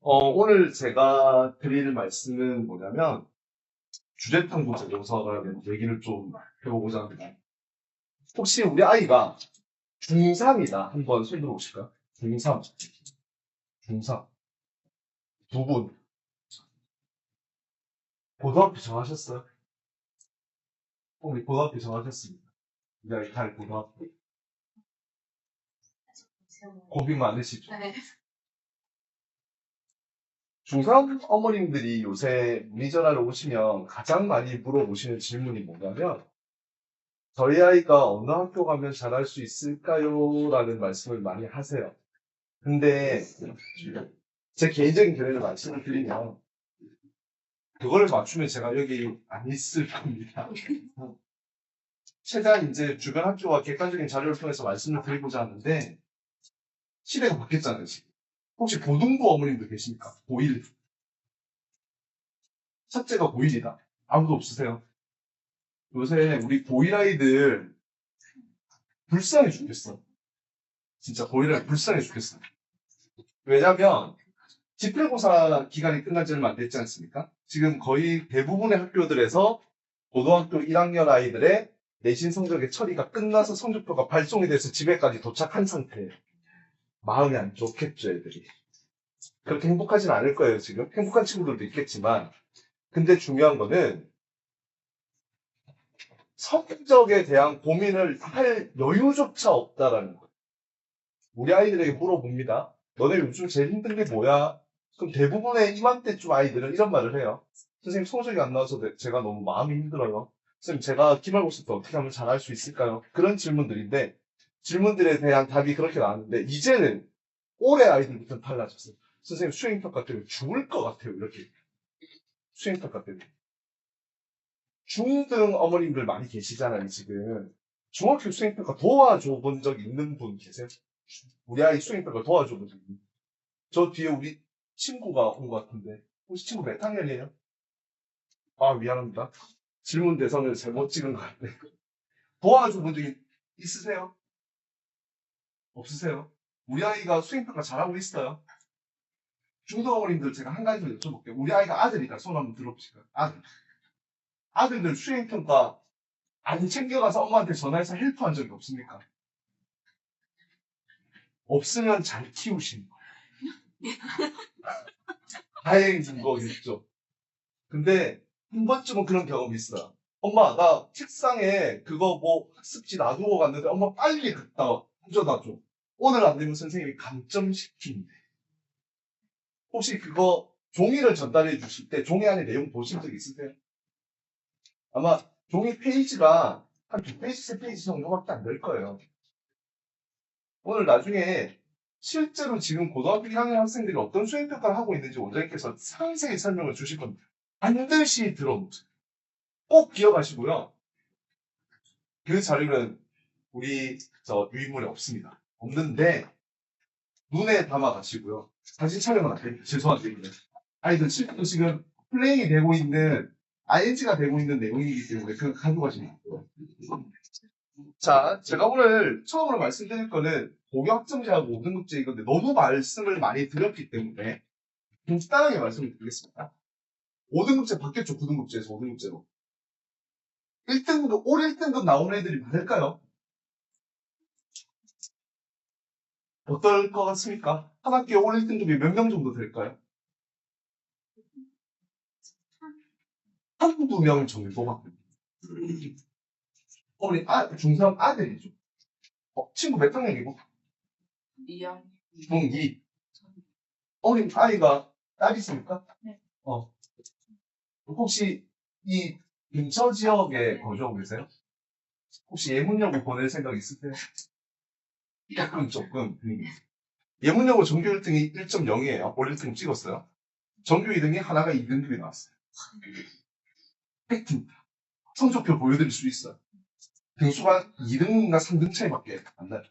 오늘 제가 드릴 말씀은 뭐냐면, 주제탐구 재조사라는 얘기를 좀 해보고자 합니다. 혹시 우리 아이가 중3이다. 한번 손 들어보실까요? 중3. 중3. 두 분. 고등학교 정하셨어요? 우리 고등학교 정하셨습니다. 우리 아이 달 고등학교. 고민 많으시죠? 네. 중3 어머님들이 요새 문의전화를 오시면 가장 많이 물어보시는 질문이 뭐냐면, 저희 아이가 어느 학교 가면 잘할 수 있을까요? 라는 말씀을 많이 하세요. 근데 제 개인적인 견해를 말씀을 드리면 그걸 맞추면 제가 여기 안 있을 겁니다. 최대한 이제 주변 학교와 객관적인 자료를 통해서 말씀을 드리고자 하는데 시대가 바뀌었잖아요, 지금. 혹시 고등부 어머님도 계십니까? 고1. 첫째가 고1이다. 아무도 없으세요? 요새 우리 고1 아이들 불쌍해 죽겠어. 진짜 고1 아이 불쌍해 죽겠어. 왜냐면 집필고사 기간이 끝난 지 얼마 안 됐지 않습니까? 지금 거의 대부분의 학교들에서 고등학교 1학년 아이들의 내신 성적의 처리가 끝나서 성적표가 발송이 돼서 집에까지 도착한 상태예요. 마음이 안 좋겠죠, 애들이. 그렇게 행복하진 않을 거예요, 지금. 행복한 친구들도 있겠지만. 근데 중요한 거는 성적에 대한 고민을 할 여유조차 없다라는 거예요. 우리 아이들에게 물어봅니다. 너네 요즘 제일 힘든 게 뭐야? 그럼 대부분의 이맘때쯤 아이들은 이런 말을 해요. 선생님, 성적이 안 나와서 제가 너무 마음이 힘들어요. 선생님, 제가 기말고사 때 어떻게 하면 잘할 수 있을까요? 그런 질문들인데, 질문들에 대한 답이 그렇게 나왔는데, 이제는 올해 아이들부터는 달라졌어요. 선생님, 수행평가 때문에 죽을 것 같아요. 이렇게. 수행평가 때문에. 중등 어머님들 많이 계시잖아요, 지금. 중학교 수행평가 도와줘 본 적 있는 분 계세요? 우리 아이 수행평가 도와줘 본 적 있는 분. 저 뒤에 우리 친구가 온 것 같은데, 혹시 친구 몇 학년이에요? 아, 미안합니다. 질문 대상을 잘못 찍은 것 같네. 도와줘 본 적이 있으세요? 없으세요? 우리 아이가 수행평가 잘하고 있어요? 중등 어머님들 제가 한 가지 더 여쭤볼게요. 우리 아이가 아들이다. 손 한번 들어보실까요? 아들. 아들들 수행평가 안 챙겨가서 엄마한테 전화해서 헬프한 적이 없습니까? 없으면 잘 키우신 거예요. 다행인 거겠죠. 근데 한 번쯤은 그런 경험이 있어요. 엄마, 나 책상에 그거 뭐 학습지 놔두고 갔는데 엄마 빨리 갔다 가져다 줘. 오늘 안 되면 선생님이 감점시킨대. 혹시 그거 종이를 전달해 주실 때 종이 안에 내용 보신 적 있으세요? 아마 종이 페이지가 한 2페이지, 3페이지 정도밖에 안 될 거예요. 오늘 나중에 실제로 지금 고등학교 1학년 학생들이 어떤 수행평가를 하고 있는지 원장님께서 상세히 설명을 주실 겁니다. 반드시 들어보세요. 꼭 기억하시고요. 그 자료는 우리 유인물에 없습니다. 없는데 눈에 담아가시고요. 사진 촬영은 안 됩니다. 죄송한데 아이들 지금 플레이이 되고 있는 ing가 되고 있는 내용이기 때문에 그거 가져가시면 돼요. 자, 제가 오늘 처음으로 말씀드릴 거는 고교학점제하고 5등급제 이건데 너무 말씀을 많이 드렸기 때문에 간단하게 말씀을 드리겠습니다. 5등급제 바뀌었죠. 9등급제에서 5등급제로. 1등급, 올 1등급 나온 애들이 많을까요? 어떨 것 같습니까? 한 학기에 올 1등급이 몇 명 정도 될까요? 한두 명 정도밖에. 우리 중3 아들이죠. 친구 몇 학년이고? 2학년. 중2. 우리 아이가 딸 있습니까? 네. 혹시 이 근처 지역에 거주하고 계세요? 혹시 예문여고 보낼 생각 있으세요? 조금. 예문여고 전교 1등이 1.0이에요. 올 1등 찍었어요. 전교 2등이 하나가 2등급이 나왔어요. 팩트입니다. 성적표 보여드릴 수 있어요. 등수가 2등인가 3등 차이밖에 안 나요.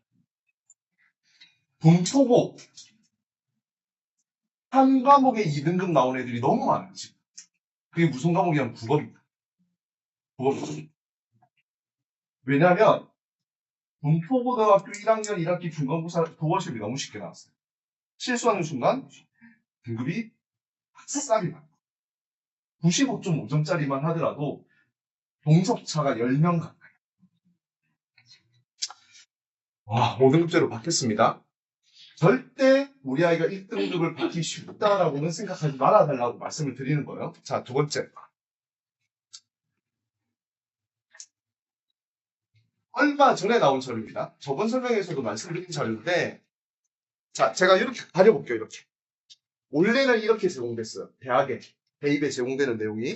분초고 한 과목에 2등급 나온 애들이 너무 많아요, 지금. 그게 무슨 과목이냐면 국어입니다. 국어입니다. 왜냐하면 분포고등학교 1학년 1학기 중간고사 국어 시험이 너무 쉽게 나왔어요. 실수하는 순간 등급이 학습살이 많아요. 95.5점짜리만 하더라도 동석차가 10명 가까이. 와, 5등급제로 바뀌었습니다. 절대 우리 아이가 1등급을 받기 쉽다라고는 생각하지 말아달라고 말씀을 드리는 거예요. 자, 두 번째. 얼마 전에 나온 자료입니다. 저번 설명에서도 말씀드린 자료인데, 자, 제가 이렇게 가려볼게요, 이렇게. 원래는 이렇게 제공됐어요. 대학에, 대입에 제공되는 내용이.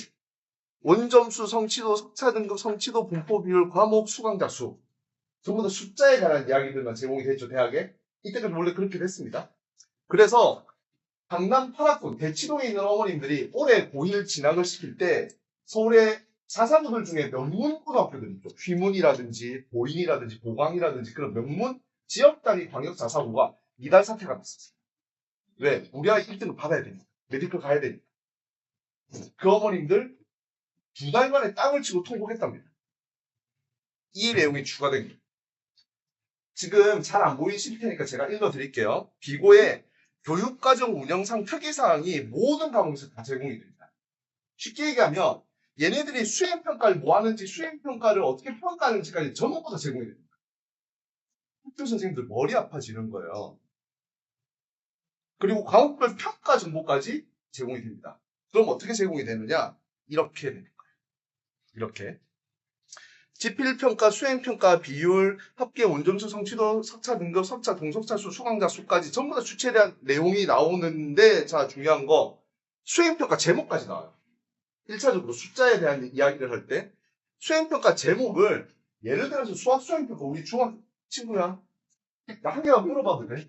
원점수, 성취도, 석차 등급, 성취도, 분포 비율, 과목, 수강자 수. 전부 다 숫자에 관한 이야기들만 제공이 됐죠, 대학에. 이때까지 원래 그렇게 됐습니다. 그래서 강남 8학군 대치동에 있는 어머님들이 올해 고1 진학을 시킬 때 서울의 자사고들 중에 명문 고등학교들 있죠. 휘문이라든지 보인이라든지 보광이라든지 그런 명문 지역단위 광역 자사고가 이달 사태가 났었어요. 왜? 우리 아이 1등을 받아야 되니까. 메디컬 가야 되니까. 그 어머님들 2달 만에 땅을 치고 통곡했답니다. 이 내용이 추가된 거예요. 지금 잘 안 보이실 테니까 제가 읽어드릴게요. 비고의 교육과정 운영상 특이사항이 모든 과목에서 다 제공이 됩니다. 쉽게 얘기하면 얘네들이 수행평가를 뭐 하는지 수행평가를 어떻게 평가하는지까지 전부 다 제공이 됩니다. 학교 선생님들 머리 아파지는 거예요. 그리고 과목별 평가 정보까지 제공이 됩니다. 그럼 어떻게 제공이 되느냐? 이렇게 되는 거예요. 이렇게. 지필평가, 수행평가, 비율, 합계 원점수, 성취도, 석차 등급, 석차, 동석차 수, 수강자 수까지 전부 다 주체에 대한 내용이 나오는데, 자, 중요한 거, 수행평가 제목까지 나와요. 1차적으로 숫자에 대한 이야기를 할 때, 수행평가 제목을, 예를 들어서 수학 수행평가, 우리 중학 친구야. 나 한 개만 물어봐도 돼?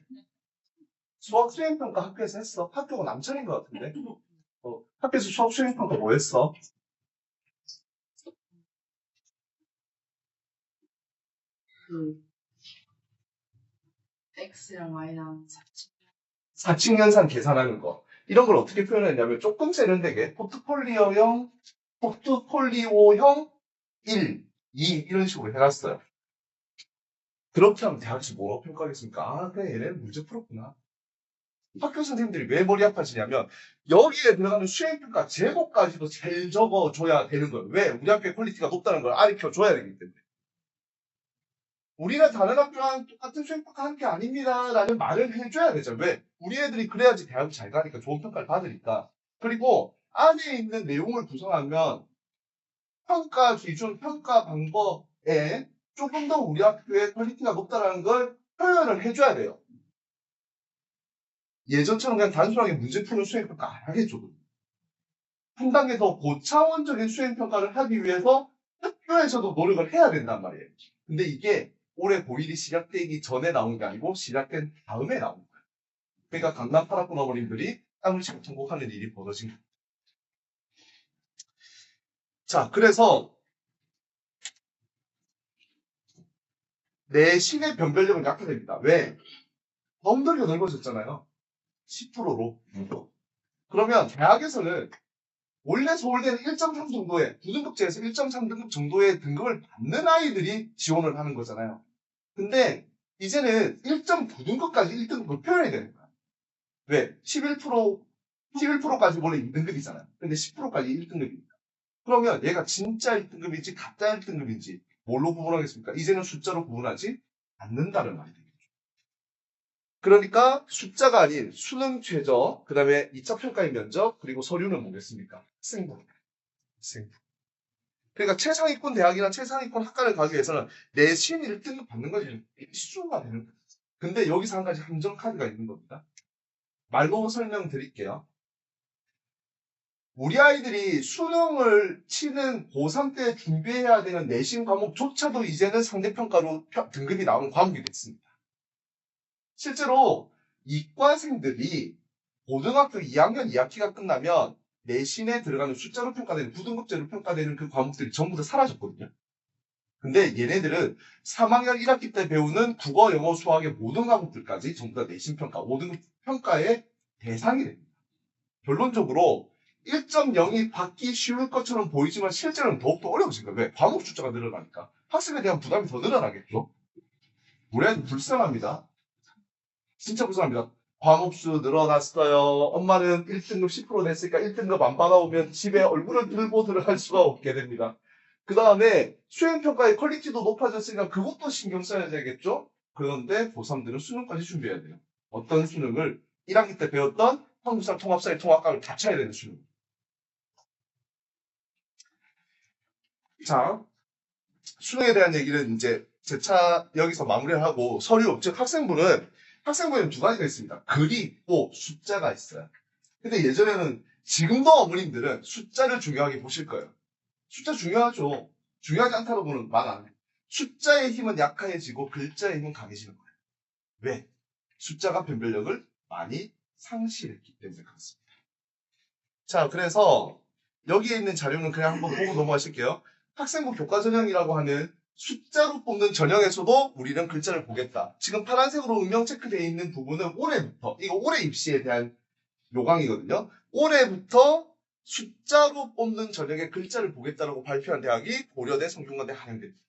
수학 수행평가 학교에서 했어? 학교가 남천인 것 같은데? 학교에서 수학 수행평가 뭐 했어? X랑 Y랑 사칙연산 계산하는 거. 이런 걸 어떻게 표현했냐면 조금 세련되게 포트폴리오형 1, 2 이런 식으로 해놨어요. 그렇게 하면 대학에서 뭐라고 평가하겠습니까? 아, 그래 얘네는 문제 풀었구나. 학교 선생님들이 왜 머리 아파지냐면 여기에 들어가는 수행평가 제목까지도 잘 적어줘야 되는 거예요. 왜? 우리 학교의 퀄리티가 높다는 걸 알려줘야 되기 때문에. 우리가 다른 학교랑 똑같은 수행평가 하는 게 아닙니다. 라는 말을 해줘야 되죠. 왜? 우리 애들이 그래야지 대학을 잘 가니까 좋은 평가를 받으니까. 그리고 안에 있는 내용을 구성하면 평가 기준, 평가 방법에 조금 더 우리 학교의 퀄리티가 높다는 걸 표현을 해줘야 돼요. 예전처럼 그냥 단순하게 문제 푸는 수행평가 안 하겠죠. 한 단계 더 고차원적인 수행평가를 하기 위해서 학교에서도 노력을 해야 된단 말이에요. 근데 이게 올해 고1이 시작되기 전에 나온 게 아니고 시작된 다음에 나온 거예요. 그러니까 강남 8학군 어머님들이 땅을 치고 통곡하는 일이 벌어진 거예요. 자, 그래서 내신의 변별력은 약화됩니다. 왜? 범위가 넓어졌잖아요. 10%로. 그러면 대학에서는 원래 서울대는 1.3 정도의 9등급제에서 1.3등급 정도의 등급을 받는 아이들이 지원을 하는 거잖아요. 근데 이제는 1.9등급까지 1등급을 표현해야 되는 거야. 왜? 11%까지 원래 2등급이잖아요. 근데 10%까지 1등급입니다. 그러면 얘가 진짜 1등급인지 가짜 1등급인지 뭘로 구분하겠습니까? 이제는 숫자로 구분하지 않는다는 말이 되겠죠. 그러니까 숫자가 아닌 수능 최저, 그 다음에 2차 평가의 면접, 그리고 서류는 뭐겠습니까? 학생부. 그러니까 최상위권 대학이나 최상위권 학과를 가기 위해서는 내신 1등급 받는 것이 필수가 되는 거예요. 근데 여기서 한 가지 함정 카드가 있는 겁니다. 말로 설명드릴게요. 우리 아이들이 수능을 치는 고3 때 준비해야 되는 내신 과목조차도 이제는 상대평가로 등급이 나오는 과목이 됐습니다. 실제로 이과생들이 고등학교 2학년 2학기가 끝나면 내신에 들어가는 숫자로 평가되는 9등급제로 평가되는 그 과목들이 전부 다 사라졌거든요. 근데 얘네들은 3학년 1학기 때 배우는 국어, 영어, 수학의 모든 과목들까지 전부 다 내신 평가, 5등급 평가의 대상이 됩니다. 결론적으로 1.0이 받기 쉬울 것처럼 보이지만 실제로는 더욱더 어려워진 거예요. 왜? 과목 숫자가 늘어나니까. 학생에 대한 부담이 더 늘어나겠죠. 우리 아이들 불쌍합니다. 진짜 불쌍합니다. 과목수 늘어났어요. 엄마는 1등급 10% 냈으니까 1등급 안 받아오면 집에 얼굴을 들고 들어갈 수가 없게 됩니다. 그 다음에 수행평가의 퀄리티도 높아졌으니까 그것도 신경 써야 되겠죠? 그런데 고3들은 수능까지 준비해야 돼요. 어떤 수능을 1학기 때 배웠던 한국사 통합사의 통합과를 다 쳐야 되는 수능. 자, 수능에 대한 얘기는 이제 제 차 여기서 마무리를 하고 서류, 즉 학생부에는 두 가지가 있습니다. 글이 있고 숫자가 있어요. 근데 예전에는 지금도 어머님들은 숫자를 중요하게 보실 거예요. 숫자 중요하죠. 중요하지 않다고는 말 안 해요. 숫자의 힘은 약해지고 글자의 힘은 강해지는 거예요. 왜? 숫자가 변별력을 많이 상실했기 때문에 그렇습니다. 자, 그래서 여기에 있는 자료는 그냥 한번 보고 넘어가실게요. 학생부 교과 전형이라고 하는 숫자로 뽑는 전형에서도 우리는 글자를 보겠다. 지금 파란색으로 음영 체크되어 있는 부분은 올해부터, 이거 올해 입시에 대한 요강이거든요. 올해부터 숫자로 뽑는 전형에 글자를 보겠다라고 발표한 대학이 고려대, 성균관대, 한양대입니다.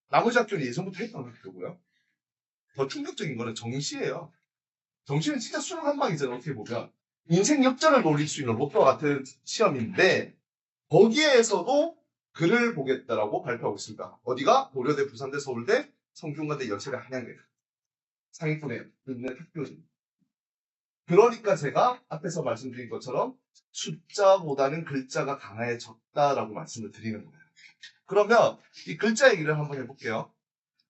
나머지 학교는 예전부터 했던 학교고요. 더 충격적인 거는 정시예요. 정시는 진짜 수능 한 방이잖아요. 어떻게 보면. 인생 역전을 노릴 수 있는 로또와 같은 시험인데 거기에서도 글을 보겠다라고 발표하고 있습니다. 어디가? 고려대, 부산대, 서울대, 성균관대, 연세대, 한양대. 상위권에 있는 학교입니다. 그러니까 제가 앞에서 말씀드린 것처럼 숫자보다는 글자가 강해졌다라고 말씀을 드리는 거예요. 그러면 이 글자 얘기를 한번 해볼게요.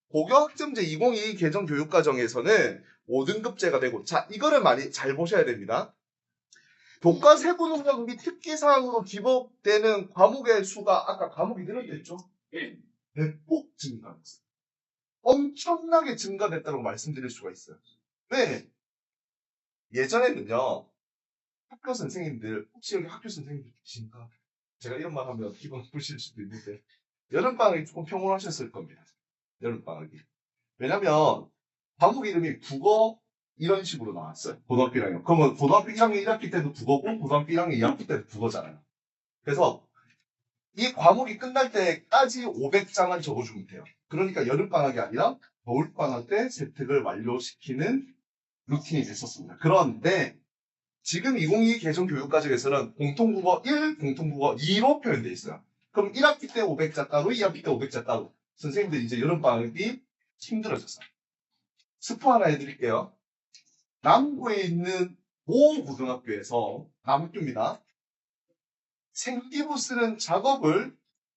고교학점제 2022 개정 교육과정에서는 5등급제가 되고, 자, 이거를 많이 잘 보셔야 됩니다. 교과 세부 능력 및 특기사항으로 기복되는 과목의 수가 아까 과목이 늘었겠죠? 대폭 증가했어요. 엄청나게 증가됐다고 말씀드릴 수가 있어요. 왜? 예전에는요, 학교 선생님들, 혹시 여기 학교 선생님들 계신가? 제가 이런 말 하면 기분 나쁘실 수도 있는데, 여름방학이 조금 평온하셨을 겁니다. 여름방학이. 왜냐면, 과목 이름이 국어, 이런 식으로 나왔어요. 고등학교 1학년. 그러면 고등학교 1학년 1학기 때도 국어고, 고등학교 1학년 2학기 때도 국어잖아요. 그래서, 이 과목이 끝날 때까지 500장은 적어주면 돼요. 그러니까 여름방학이 아니라 겨울방학 때 세특을 완료시키는 루틴이 됐었습니다. 그런데, 지금 2022 개정 교육과정에서는 공통국어 1, 공통국어 2로 표현되어 있어요. 그럼 1학기 때 500자 따로, 2학기 때 500자 따로. 선생님들이 이제 여름방학이 힘들어졌어요. 스포 하나 해드릴게요. 남구에 있는 모 고등학교에서 남교입니다. 생기부 쓰는 작업을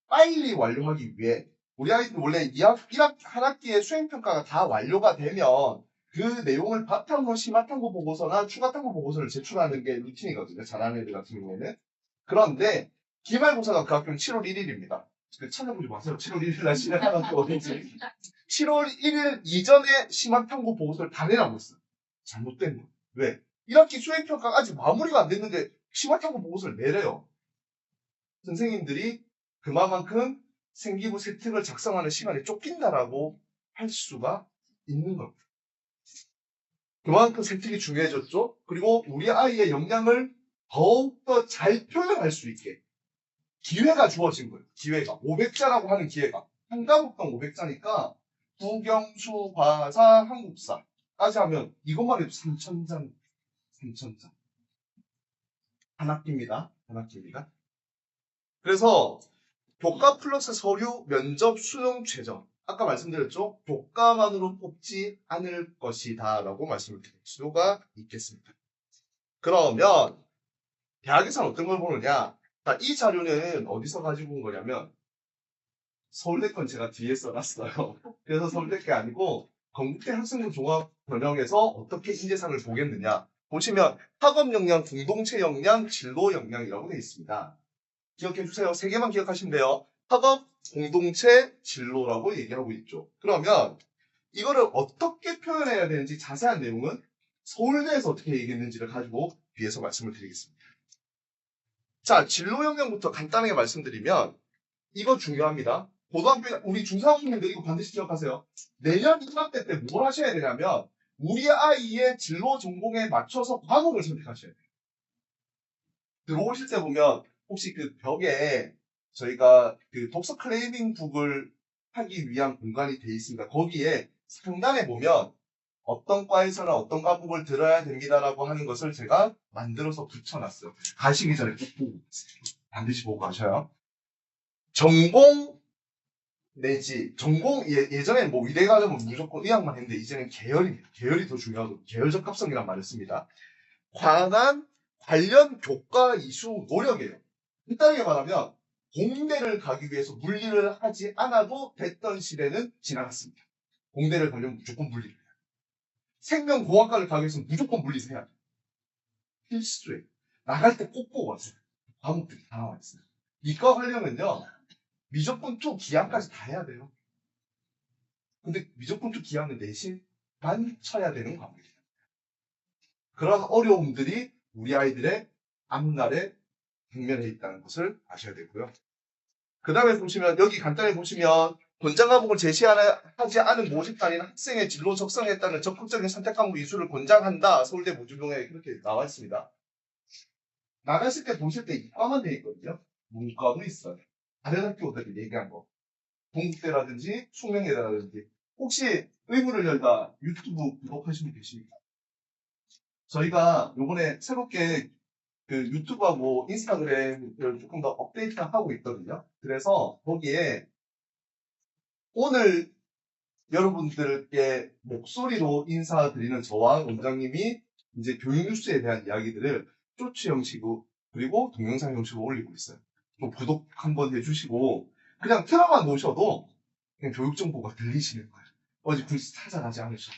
빨리 완료하기 위해 우리 아이들 원래 1한 학기에 수행평가가 다 완료가 되면 그 내용을 바탕으로 심화탐구 보고서나 추가탐구 보고서를 제출하는 게 루틴이거든요. 잘하는 애들 같은 경우에는. 그런데 기말고사가 그 학교는 7월 1일입니다. 찾아보지 마세요. 7월 1일 날 시작하는 학교 어딘지. 7월 1일 이전에 심화탐구 보고서를 다 내라고 했어요. 잘못된 거예요. 왜? 1학기 수행평가가 아직 마무리가 안 됐는데 심화탐구 보고서를 내래요. 선생님들이 그만큼 생기부 세특을 작성하는 시간이 쫓긴다라고 할 수가 있는 겁니다. 그만큼 세특이 중요해졌죠. 그리고 우리 아이의 역량을 더욱더 잘 표현할 수 있게 기회가 주어진 거예요. 기회가. 500자라고 하는 기회가. 한 과목당 500자니까 국영수, 과사, 한국사까지 하면 이것만 해도 3,000장. 3,000장. 한 학기입니다. 한 학기입니다. 그래서 교과 플러스 서류, 면접, 수능, 최저. 아까 말씀드렸죠? 교과만으로 뽑지 않을 것이다 라고 말씀을 드릴 수가 있겠습니다. 그러면 대학에서는 어떤 걸 보느냐? 이 자료는 어디서 가지고 온 거냐면 서울대 건 제가 뒤에 써놨어요. 그래서 서울대 게 아니고 건국대 학생부 종합 변형에서 어떻게 인재상을 보겠느냐. 보시면 학업 역량, 공동체 역량, 진로 역량이라고 되어 있습니다. 기억해 주세요. 세 개만 기억하시면 돼요. 학업, 공동체, 진로라고 얘기하고 있죠. 그러면 이거를 어떻게 표현해야 되는지 자세한 내용은 서울대에서 어떻게 얘기했는지를 가지고 뒤에서 말씀을 드리겠습니다. 자, 진로 역량부터 간단하게 말씀드리면 이거 중요합니다. 고등학교, 우리 중상학년들 이거 반드시 기억하세요. 내년 1학기 때 뭘 하셔야 되냐면 우리 아이의 진로 전공에 맞춰서 과목을 선택하셔야 돼요. 들어오실 때 보면 혹시 그 벽에 저희가 그 독서 클레이밍 북을 하기 위한 공간이 되어 있습니다. 거기에 상단에 보면 어떤 과에서는 어떤 과목을 들어야 됩니다라고 하는 것을 제가 만들어서 붙여놨어요. 가시기 전에 꼭 보고 가세요. 반드시 보고 가셔요. 전공 내지 전공 예전에는 뭐 의대 가려면 무조건 의학만 했는데 이제는 계열입니다. 계열이 더 중요하고 계열 적합성이란 말을 씁니다. 관련 교과 이수 노력이에요. 간단하게 말하면 공대를 가기 위해서 물리를 하지 않아도 됐던 시대는 지나갔습니다. 공대를 가려면 무조건 물리를 해요. 생명공학과를 가기 위해서 무조건 물리를 해야 돼요. 필수예요. 나갈 때 꼭 보고 왔어요. 과목들이 다 나와 있어요. 이과 하려면요. 미적분 2 기하까지 다 해야 돼요. 근데 미적분 2 기하는 내신만 쳐야 되는 과목이에요. 그런 어려움들이 우리 아이들의 앞날에 직면해 있다는 것을 아셔야 되고요. 그 다음에 보시면 여기 간단히 보시면 권장 과목을 제시하지 않은 모집단인 학생의 진로 적성에 따른 적극적인 선택 과목 이수를 권장한다. 서울대 모집용에 그렇게 나와 있습니다. 나갔을 때 보실 때 이과만 되어 있거든요. 문과도 있어요. 다른 학교들이 얘기한 거. 동국대라든지 숙명여대라든지 혹시 의문을 열다 유튜브 구독하신 분 계십니까? 저희가 요번에 새롭게 그 유튜브하고 인스타그램을 조금 더 업데이트하고 있거든요. 그래서 거기에 오늘 여러분들께 목소리로 인사드리는 저와 원장님이 이제 교육 뉴스에 대한 이야기들을 쇼츠 형식으로 그리고 동영상 형식으로 올리고 있어요. 또 구독 한번 해주시고 그냥 틀어만 놓으셔도 그냥 교육 정보가 들리시는 거예요. 어디 굳이 찾아가지 않으셔도.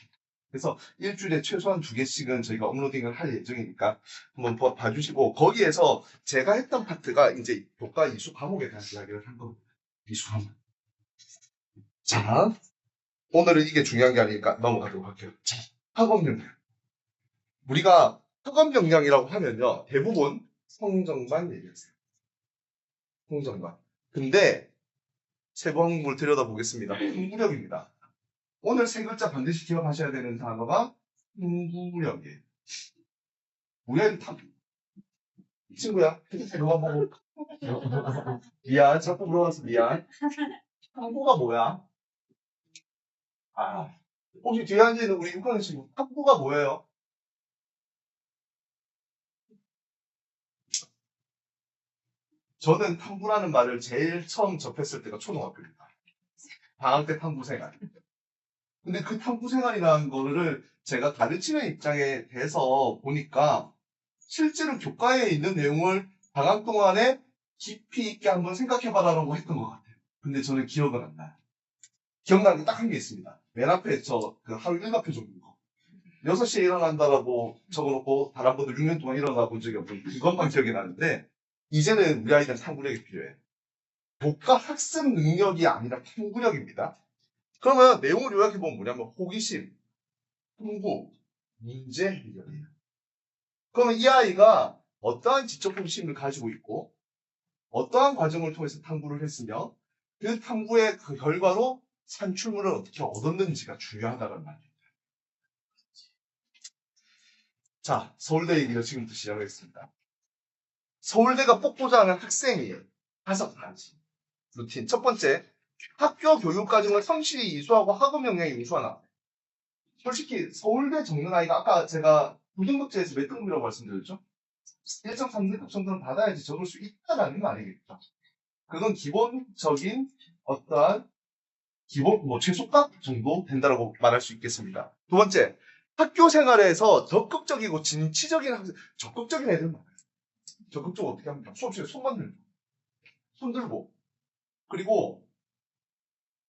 그래서 일주일에 최소한 2개씩은 저희가 업로딩을 할 예정이니까 한번 봐주시고 거기에서 제가 했던 파트가 이제 교과 이수 과목에 대한 이야기를 한 겁니다. 이수 과목. 자, 오늘은 이게 중요한 게 아니니까 넘어가도록 할게요. 자, 학업 역량. 우리가 학업 역량이라고 하면요. 대부분 성적만 얘기하세요. 성적만. 근데 세부 항목을 들여다보겠습니다. 탐구력입니다. 오늘 세 글자 반드시 기억하셔야 되는 단어가 탐구력이에요. 우리 애들 친구야. 너가 보고. 미안. 자꾸 물어봐서 미안. 탐구가 뭐야? 아, 혹시 뒤에 앉아있는 우리 6학년 친구 탐구가 뭐예요? 저는 탐구라는 말을 제일 처음 접했을 때가 초등학교입니다. 방학 때 탐구 생활. 근데 그 탐구 생활이라는 거를 제가 가르치는 입장에 대해서 보니까 실제로 교과에 있는 내용을 방학 동안에 깊이 있게 한번 생각해봐라라고 했던 것 같아요. 근데 저는 기억은 안 나요. 기억나는 게 딱 한 게 있습니다. 맨 앞에 그 하루 일과표 적는 거. 6시에 일어난다라고 적어놓고 단 한 번도 6년 동안 일어나 본 적이 없는 그것만 기억이 나는데 이제는 우리 아이들은 탐구력이 필요해. 교과 학습 능력이 아니라 탐구력입니다. 그러면 내용을 요약해보면 뭐냐면 호기심, 탐구, 문제 해결이에요. 그러면 이 아이가 어떠한 지적 호기심을 가지고 있고 어떠한 과정을 통해서 탐구를 했으며 그 탐구의 그 결과로 산출물을 어떻게 얻었는지가 중요하다는 말입니다. 자, 서울대 얘기를 지금부터 시작하겠습니다. 서울대가 뽑고자 하는 학생이에요. 5가지 루틴. 첫 번째, 학교 교육 과정을 성실히 이수하고 학업 역량이 우수하나. 솔직히 서울대 적는 아이가 아까 제가 고등급제에서 몇 등급이라고 말씀드렸죠? 1.3등급 정도는 받아야지 적을 수 있다라는 말이겠죠. 그건 기본적인 어떠한 최소값 정도 된다라고 말할 수 있겠습니다. 두 번째, 학교 생활에서 적극적이고 진취적인 적극적인 애들 많아요. 적극적으로 어떻게 합니까? 수업 시간에 손만 들고, 손 들고, 그리고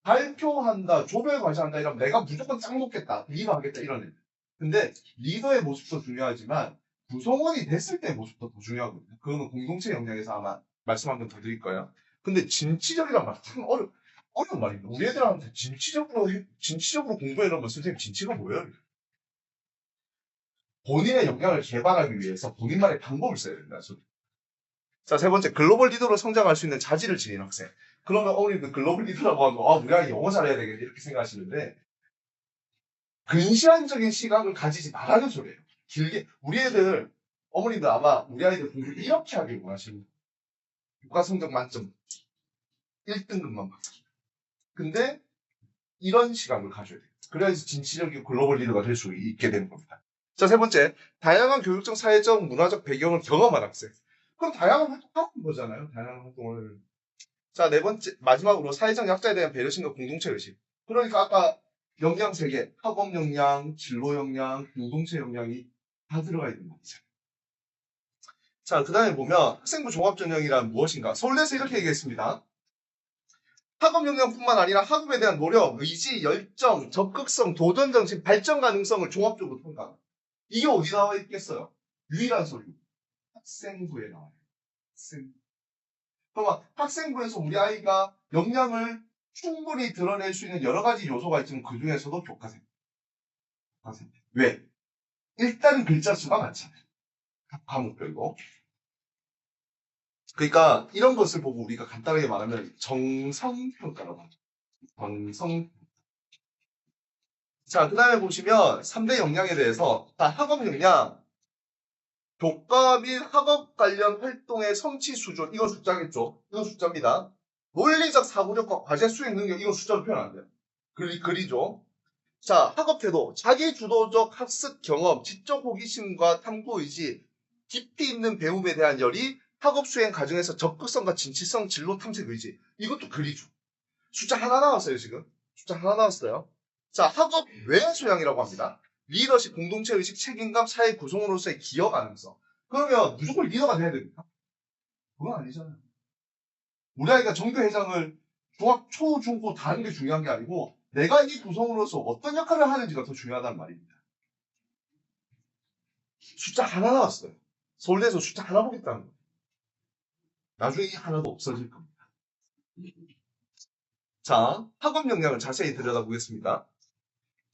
발표한다, 조별 과제한다 이러면 내가 무조건 짱 놓겠다, 리더하겠다 이런 애들. 근데 리더의 모습도 중요하지만 구성원이 됐을 때 모습도 더 중요하거든요. 그거는 공동체 역량에서 아마 말씀 한 번 더 드릴 거예요. 근데 진취적이란 말 참 어려운 말입니다. 우리 애들한테 진취적으로 공부해 이러면 선생님 진취가 뭐예요? 본인의 역량을 개발하기 위해서 본인만의 방법을 써야 된다. 자, 세 번째, 글로벌 리더로 성장할 수 있는 자질을 지닌 학생. 그러면 어머님들 글로벌 리더라고 하면 우리 아이 영어 잘해야 되겠네 이렇게 생각하시는데 근시안적인 시각을 가지지 말라는 소리예요. 길게 우리 애들 어머님들 아마 우리 아이들 공부를 이렇게 하길 원하시는 거예요. 교과 성적 만점 1등급만 받기. 근데 이런 시각을 가져야 돼요. 그래야지 진취적인 글로벌 리더가 될 수 있게 되는 겁니다. 자, 세 번째, 다양한 교육적, 사회적, 문화적 배경을 경험한 학생. 그럼 다양한 활동하는 거잖아요. 다양한 활동을. 자, 네 번째, 마지막으로 사회적 약자에 대한 배려심과 공동체 의식. 그러니까 아까 역량 세 개, 학업 역량, 진로 역량, 공동체 역량이 다 들어가 있는 거죠. 자, 그 다음에 보면 학생부 종합전형이란 무엇인가? 서울대에서 이렇게 얘기했습니다. 학업 역량뿐만 아니라 학업에 대한 노력, 의지, 열정, 적극성, 도전정신, 발전 가능성을 종합적으로 평가한다. 이게 어디 나와 있겠어요? 유일한 소리. 학생부에 나와요. 학생부. 그러면 학생부에서 우리 아이가 역량을 충분히 드러낼 수 있는 여러 가지 요소가 있지만 그 중에서도 교과생. 왜? 일단 글자 수가 많잖아요. 각 과목별로. 그러니까 이런 것을 보고 우리가 간단하게 말하면 정성평가라고 합니다. 정성. 자, 그 다음에 보시면 3대 역량에 대해서 학업 역량, 교과 및 학업 관련 활동의 성취 수준, 이건 숫자겠죠. 이건 숫자입니다. 논리적 사고력과 과제 수행 능력, 이건 숫자로 표현 안 돼요. 글이죠. 자, 학업 태도, 자기 주도적 학습 경험, 지적 호기심과 탐구 의지, 깊이 있는 배움에 대한 열의, 학업 수행 과정에서 적극성과 진취성, 진로 탐색 의지. 이것도 글이죠. 숫자 하나 나왔어요, 지금. 숫자 하나 나왔어요. 자, 학업 외 소양이라고 합니다. 리더십, 공동체 의식, 책임감, 사회 구성으로서의 기여 가능성. 그러면 무조건 리더가 돼야 됩니까? 그건 아니잖아요. 우리 아이가 정교회장을 중학, 초, 중, 고 다 하는 게 중요한 게 아니고 내가 이 구성으로서 어떤 역할을 하는지가 더 중요하단 말입니다. 숫자 하나 나왔어요. 서울대에서 숫자 하나 보겠다는 거예요. 나중에 이 하나도 없어질 겁니다. 자, 학업 역량을 자세히 들여다보겠습니다.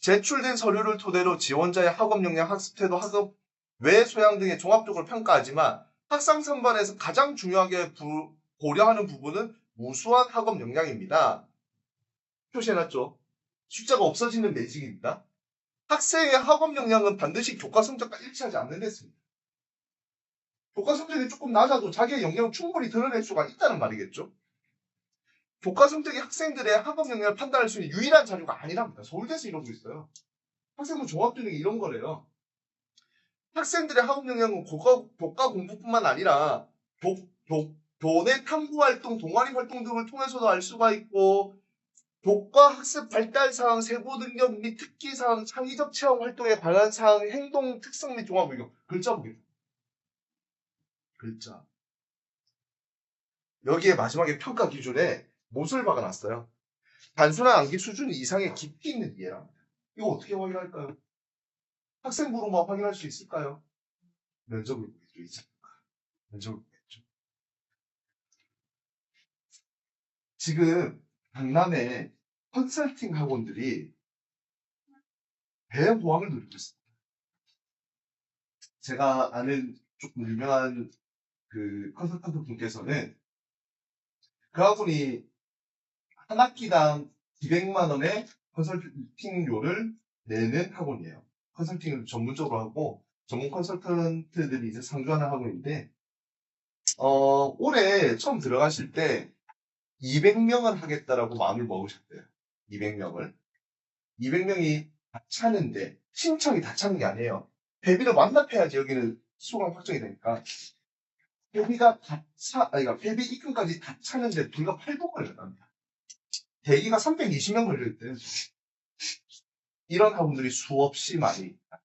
제출된 서류를 토대로 지원자의 학업 역량, 학습 태도, 학업 외 소양 등의 종합적으로 평가하지만 학상 3번에서 가장 중요하게 고려하는 부분은 우수한 학업 역량입니다. 표시해놨죠? 숫자가 없어지는 매직입니다. 학생의 학업 역량은 반드시 교과 성적과 일치하지 않는 데습니다. 교과 성적이 조금 낮아도 자기의 역량을 충분히 드러낼 수가 있다는 말이겠죠? 교과 성적이 학생들의 학업 역량을 판단할 수 있는 유일한 자료가 아니랍니다. 서울대에서 이러고 있어요. 학생부 종합전형이 이런 거래요. 학생들의 학업 역량은 교과 공부뿐만 아니라 교내 탐구활동, 동아리 활동 등을 통해서도 알 수가 있고 교과 학습 발달 사항, 세부 능력 및 특기 사항, 창의적 체험 활동에 관한 사항, 행동 특성 및 종합 의견. 글자 보겠습니다. 글자. 여기에 마지막에 평가 기준에 못을 박아놨어요. 단순한 암기 수준 이상의 깊이 있는 이해랍니다. 이거 어떻게 확인할까요? 학생부로만 확인할 수 있을까요? 면접을 보겠죠. 면접을 보겠죠. 지금 강남에 컨설팅 학원들이 대호황을 누리고 있습니다. 제가 아는 조금 유명한 그 컨설턴트 분께서는 그 학원이 한 학기당 200만 원의 컨설팅료를 내는 학원이에요. 컨설팅을 전문적으로 하고 전문 컨설턴트들이 이제 상주하는 학원인데 올해 처음 들어가실 때 200명을 하겠다라고 마음을 먹으셨대요. 200명을. 200명이 다 차는데 신청이 다 차는 게 아니에요. 회비를 완납해야지 여기는 수강 확정이 되니까. 회비가 다 그러니까 회비 입금까지 다 차는데 불과 8분 걸렸답니다. 대기가 320명 걸려있대요. 이런 학원들이 수없이 많이 있다.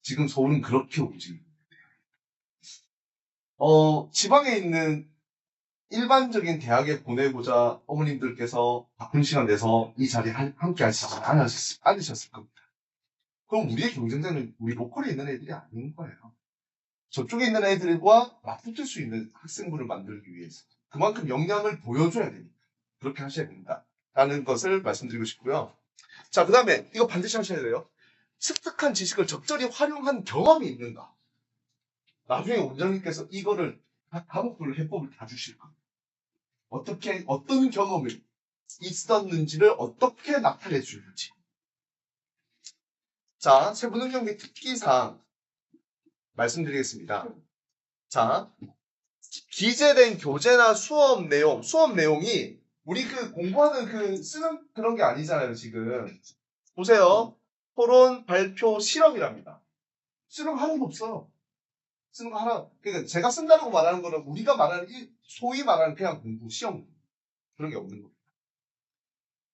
지금 서울은 그렇게 움직이고 있대요. 지방에 있는 일반적인 대학에 보내고자 어머님들께서 바쁜 시간 내서 이 자리에 함께 하시지 않으셨을 겁니다. 그럼 우리의 경쟁자는 우리 로컬에 있는 애들이 아닌 거예요. 저쪽에 있는 애들과 맞붙을 수 있는 학생부를 만들기 위해서 그만큼 역량을 보여줘야 됩니다. 그렇게 하셔야 된다. 라는 것을 말씀드리고 싶고요. 자, 그 다음에 이거 반드시 하셔야 돼요. 습득한 지식을 적절히 활용한 경험이 있는가. 나중에 원장님께서 이거를 과목별 해법을 다 주실 겁니다. 어떤 경험이 있었는지를 어떻게 나타내 주는지. 자, 세부능력 및 특기사항 말씀드리겠습니다. 자, 기재된 교재나 수업 내용이 우리 그 공부하는 그 쓰는 그런 게 아니잖아요, 지금. 보세요. 토론, 발표, 실험이랍니다. 쓰는 거 하나도 없어요. 쓰는 거 하나. 그러니까 제가 쓴다고 말하는 거는 우리가 말하는 소위 말하는 그냥 공부, 시험 그런 게 없는 거예요.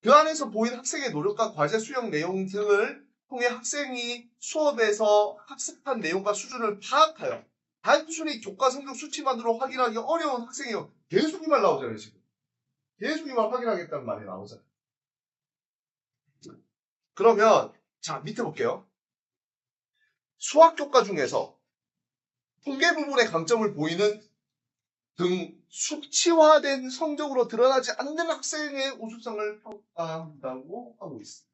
그 안에서 보인 학생의 노력과 과제 수행 내용 등을 통해 학생이 수업에서 학습한 내용과 수준을 파악하여 단순히 교과 성적 수치만으로 확인하기 어려운 학생이요. 계속 이 말 나오잖아요, 지금. 계속 이 말 확인하겠다는 말이 나오잖아요. 그러면 자, 밑에 볼게요. 수학 교과 중에서 통계 부분의 강점을 보이는 등 수치화된 성적으로 드러나지 않는 학생의 우수성을 평가한다고 하고 있습니다.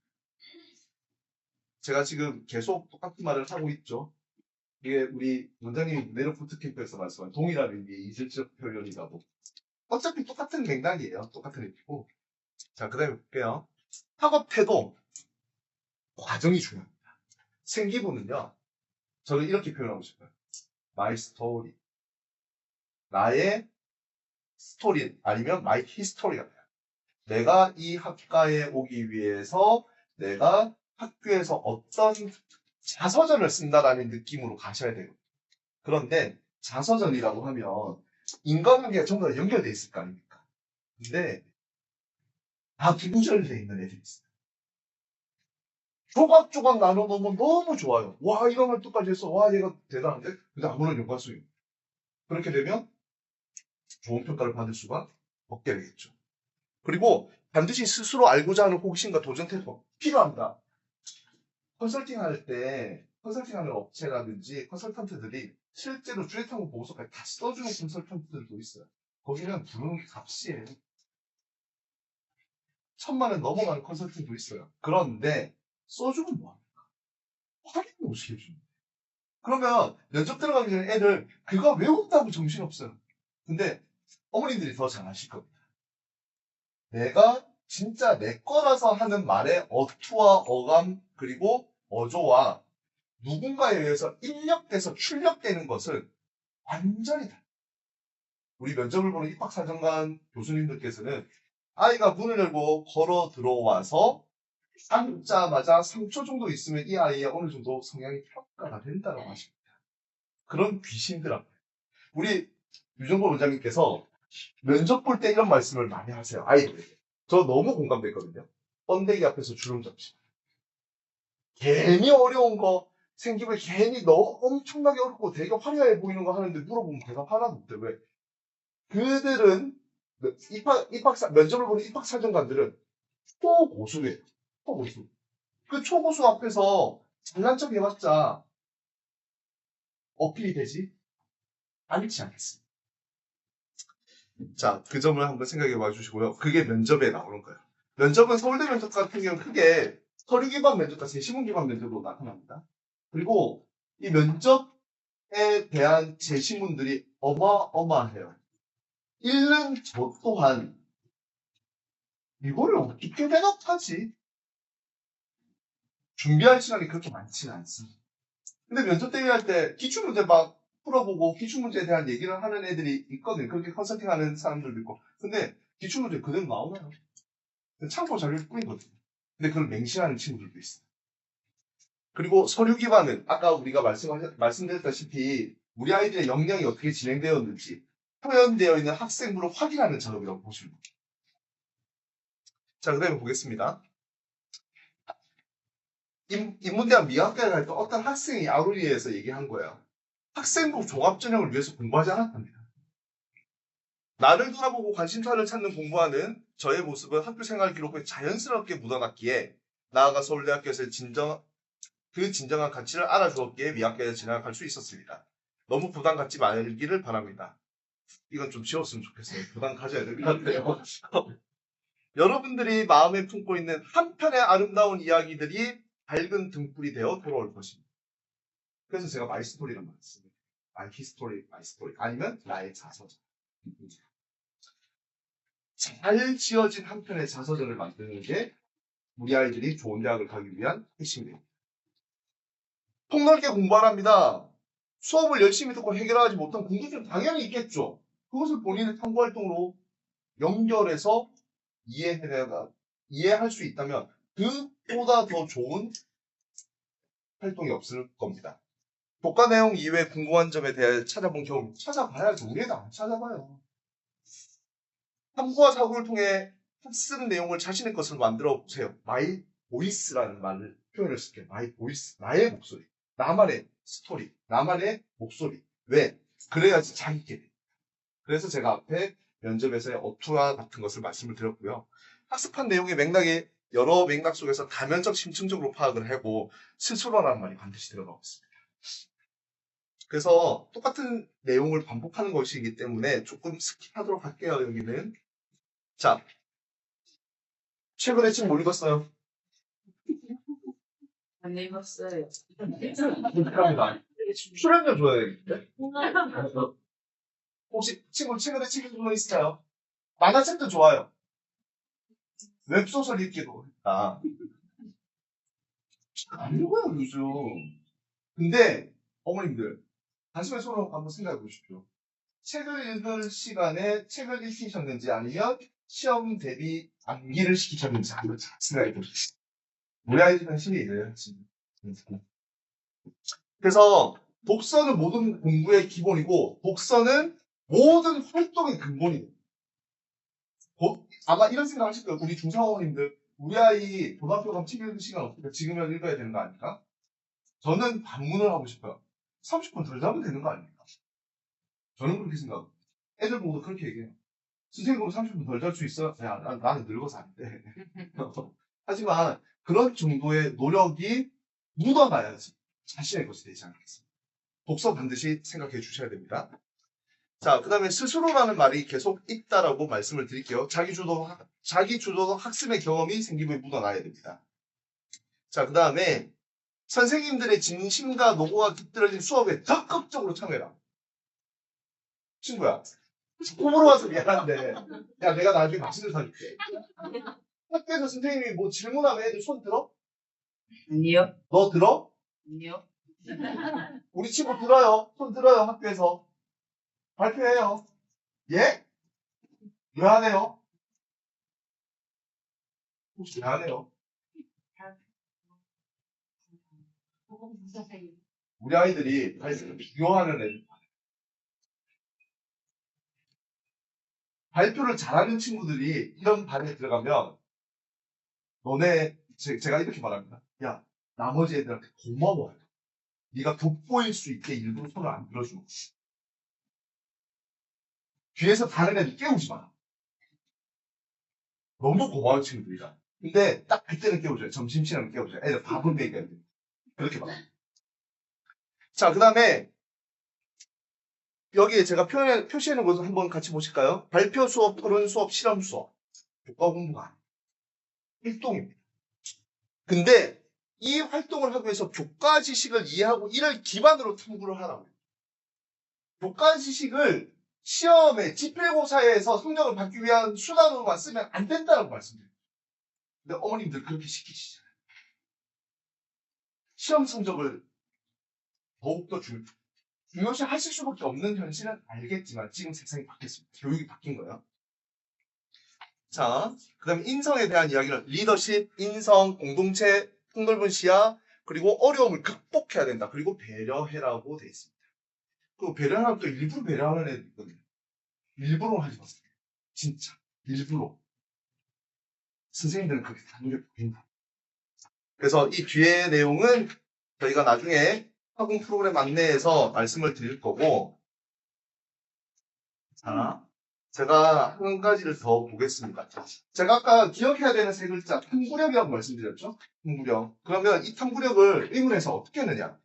제가 지금 계속 똑같은 말을 하고 있죠. 이게 우리 원장님이 무대로 부트캠프에서 말씀한 동일한 의미의 이질적 표현이라고. 어차피 똑같은 맥락이에요. 똑같은 의미고. 자, 그 다음에 볼게요. 학업 태도, 과정이 중요합니다. 생기부는요, 저는 이렇게 표현하고 싶어요. My story. 나의 스토리, 아니면 my history가 돼요. 내가 이 학과에 오기 위해서 내가 학교에서 어떤 자서전을 쓴다라는 느낌으로 가셔야 돼요. 그런데 자서전이라고 하면 인간관계가 전부 다 연결되어 있을 거 아닙니까? 근데 다 분절되어 있는 애들이 있어요. 조각조각 나눠 놓으면 너무 좋아요. 와, 이런 활동까지 했어. 와, 얘가 대단한데? 근데 아무런 연관성이 없어요. 그렇게 되면 좋은 평가를 받을 수가 없게 되겠죠. 그리고 반드시 스스로 알고자 하는 호기심과 도전 태도가 필요합니다. 컨설팅할 때 컨설팅하는 업체라든지 컨설턴트들이 실제로 쭈레탄고 보고서까지 다 써주는 컨설턴트들도 있어요. 거기는 부르는 게 값이에요. 1,000만 원 넘어가는 컨설팅도 있어요. 그런데 써주면 뭐합니까? 확인을 못 시켜줍니다. 그러면 면접 들어가기 전에 애들 그거 외웠다고 정신없어요. 근데 어머님들이 더 잘 아실 겁니다. 내가 진짜 내 거라서 하는 말의 어투와 어감 그리고 어조와 누군가에 의해서 입력돼서 출력되는 것은 완전히 달라요. 우리 면접을 보는 입학사정관 교수님들께서는 아이가 문을 열고 걸어 들어와서 앉자마자 3초 정도 있으면 이 아이의 어느 정도 성향이 평가가 된다고 하십니다. 그런 귀신들합니다. 우리 유정보 원장님께서 면접 볼 때 이런 말씀을 많이 하세요. 아이들에게. 저 너무 공감됐거든요. 번데기 앞에서 주름 잡지. 괜히 어려운 거 생기면 괜히 너무 엄청나게 어렵고 되게 화려해 보이는 거 하는데 물어보면 대답 하나도 없대. 왜? 그들은 면접을 보는 입학사정관들은 초고수예요. 초고수. 그 초고수 앞에서 잘난 척 해봤자 어필이 되지 않지 않겠습니다. 자, 그 점을 한번 생각해 봐 주시고요. 그게 면접에 나오는 거예요. 면접은 서울대 면접 같은 경우는 크게 서류 기반 면접과 제시문 기반 면접으로 나타납니다. 그리고 이 면접에 대한 제시문들이 어마어마해요. 읽는 저 또한 이거를 어떻게 대답하지? 준비할 시간이 그렇게 많지는 않습니다. 근데 면접 대비할 때 기출문제 막 풀어보고 기출문제에 대한 얘기를 하는 애들이 있거든요. 그렇게 컨설팅하는 사람들도 있고. 근데 기출문제 그대로 나오나요? 참고 자료를 뿌리거든요. 근데 그걸 맹신하는 친구들도 있어요. 그리고 서류 기반은 아까 우리가 말씀드렸다시피 우리 아이들의 역량이 어떻게 진행되었는지 표현되어 있는 학생부를 확인하는 작업이라고 보시면 됩니다. 자, 그 다음에 보겠습니다. 인문대학 미학과에 갈 때 어떤 학생이 아우리에서 얘기한 거예요. 학생부 종합전형을 위해서 공부하지 않았답니다. 나를 돌아보고 관심사를 찾는 공부하는 저의 모습은 학교 생활 기록에 자연스럽게 묻어났기에 나아가 서울대학교에서 그 진정한 가치를 알아주었기에 미학교에 진학할 수 있었습니다. 너무 부담 갖지 말기를 바랍니다. 이건 좀 지웠으면 좋겠어요. 부담 가져야 될 것 같아요. 여러분들이 마음에 품고 있는 한편의 아름다운 이야기들이 밝은 등불이 되어 돌아올 것입니다. 그래서 제가 마이 스토리란 말을 씁니다. 마이 히스토리, 마이 스토리. 아니면 나의 자서전. 잘 지어진 한 편의 자서전을 만드는 게 우리 아이들이 좋은 대학을 가기 위한 핵심이 됩니다. 폭넓게 공부하랍니다. 수업을 열심히 듣고 해결하지 못한 궁금증 당연히 있겠죠. 그것을 본인의 탐구활동으로 연결해서 이해할 수 있다면 그보다 더 좋은 활동이 없을 겁니다. 교과 내용 이외에 궁금한 점에 대해 찾아본 경우 찾아봐야죠. 우리도 안 찾아봐요. 탐구와 사고를 통해 학습 내용을 자신의 것으로 만들어 보세요. 마이 보이스라는 말을 표현을 쓸게요. 마이 보이스, 나의 목소리, 나만의 스토리, 나만의 목소리. 왜? 그래야지 자기게 돼. 그래서 제가 앞에 면접에서의 어투와 같은 것을 말씀을 드렸고요. 학습한 내용의 맥락에 여러 맥락 속에서 다면적 심층적으로 파악을 하고 스스로라는 말이 반드시 들어가고 있습니다. 그래서 똑같은 내용을 반복하는 것이기 때문에 조금 스킵하도록 할게요. 여기는. 자, 최근에 책 뭐 읽었어요? 안 읽었어요. 감사합니다. 출연료 줘야 되겠는데? 혹시 친구 최근에 책 읽은 거 있어요? 만화책도 좋아요. 웹소설 읽기도 했다. 안 읽어요, 요즘. 근데 어머님들 가슴에 손을 한번 생각해 보십시오. 책을 읽을 시간에 책을 읽히셨는지 아니면 시험 대비 암기를 시키셨는지 한번 생각해 보십시오. 우리 아이들은 힘이 이래요, 지금. 그래서 독서는 모든 공부의 기본이고 독서는 모든 활동의 근본이에요. 아마 이런 생각 하실 거예요. 우리 중상어머님들 우리 아이 고등학교 가면 책 읽는 시간 없으니까 지금이라도 읽어야 되는 거 아닙니까? 저는 반문을 하고 싶어요. 30분 덜 자면 되는 거 아닙니까? 저는 그렇게 생각합니다. 애들 보고도 그렇게 얘기해요. 선생님 보고 30분 덜 잘 수 있어? 야, 나는 늙어서 안 돼. 하지만 그런 정도의 노력이 묻어나야지 자신의 것이 되지 않겠습니까? 독서 반드시 생각해 주셔야 됩니다. 자, 그 다음에 스스로라는 말이 계속 있다라고 말씀을 드릴게요. 자기주도 학습의 경험이 생기부에 묻어나야 됩니다. 자, 그 다음에 선생님들의 진심과 노고가 깃들어진 수업에 적극적으로 참여해라. 친구야, 꿈으로 와서 미안한데, 야, 내가 나중에 맛있는 거 사줄게. 학교에서 선생님이 뭐 질문하면 애들 손 들어? 아니요. 너 들어? 아니요. 우리 친구 들어요. 손 들어요, 학교에서. 발표해요. 예? 왜 안 해요? 혹시 왜 안 해요? 우리 아이들이 발표를 비교하는 애들. 발표를 잘하는 친구들이 이런 반에 들어가면 제가 이렇게 말합니다. 야, 나머지 애들한테 고마워요. 네가 돋보일 수 있게 일부러 손을 안 들어주는 거야. 뒤에서 다른 애들 깨우지 마. 너무 고마운 친구들이다. 근데 딱 그때는 깨워줘요. 점심시간은 깨워줘요. 애들 밥은 먹여야 돼요. 그렇게 말합니다. 자, 그 다음에 여기에 제가 표시해놓은 것을 한번 같이 보실까요? 발표 수업, 토론 수업, 실험 수업. 교과 공부가 아니에요. 활동입니다. 근데 이 활동을 하기 위해서 교과 지식을 이해하고 이를 기반으로 탐구를 하라고요. 교과 지식을 시험에 지필고사에서 성적을 받기 위한 수단으로만 쓰면 안 된다고 말씀드려요. 근데 어머님들 그렇게 시키시잖아요. 시험 성적을 더욱더 중요시 하실 수밖에 없는 현실은 알겠지만 지금 세상이 바뀌었습니다. 교육이 바뀐 거예요. 자, 그 다음에 인성에 대한 이야기는 리더십, 인성, 공동체, 폭넓은 시야, 그리고 어려움을 극복해야 된다. 그리고 배려해라고 되어 있습니다. 그 배려하면 또 일부러 배려하는 애들 있거든요. 일부러 하지 마세요. 진짜. 일부러. 선생님들은 그렇게 하는 게 보인다. 그래서 이 뒤에 내용은 저희가 나중에 학원 프로그램 안내에서 말씀을 드릴 거고, 자, 제가 한 가지를 더 보겠습니다. 제가 아까 기억해야 되는 세 글자, 탐구력이라고 말씀드렸죠? 탐구력. 그러면 이 탐구력을 의문에서 어떻게 하느냐?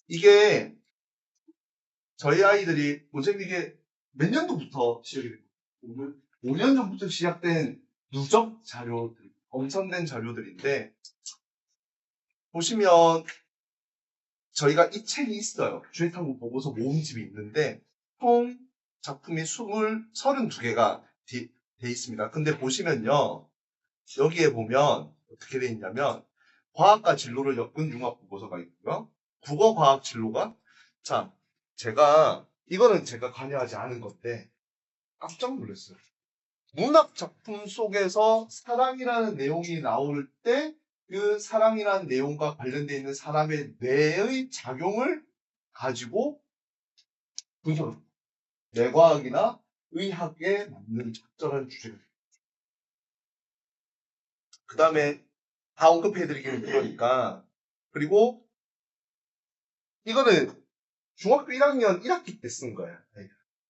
이게 저희 아이들이 원장님 이게 몇 년도부터 시작이 됐고 5년 전부터 시작된 누적 자료들, 엄선된 자료들인데 보시면 저희가 이 책이 있어요. 주해탐구 보고서 모음집이 있는데 총 작품이 32개가 돼 있습니다. 근데 보시면요. 여기에 보면 어떻게 돼 있냐면 과학과 진로를 엮은 융합 보고서가 있고요. 국어 과학 진로가 자, 이거는 제가 관여하지 않은 건데 깜짝 놀랐어요. 문학 작품 속에서 사랑이라는 내용이 나올 때 그 사랑이라는 내용과 관련되어 있는 사람의 뇌의 작용을 가지고 분석, 뇌과학이나 의학에 맞는 적절한 주제가 됩니다. 그 다음에 다 언급해드리기는 그러니까 그리고 이거는 중학교 1학년 1학기 때 쓴 거야.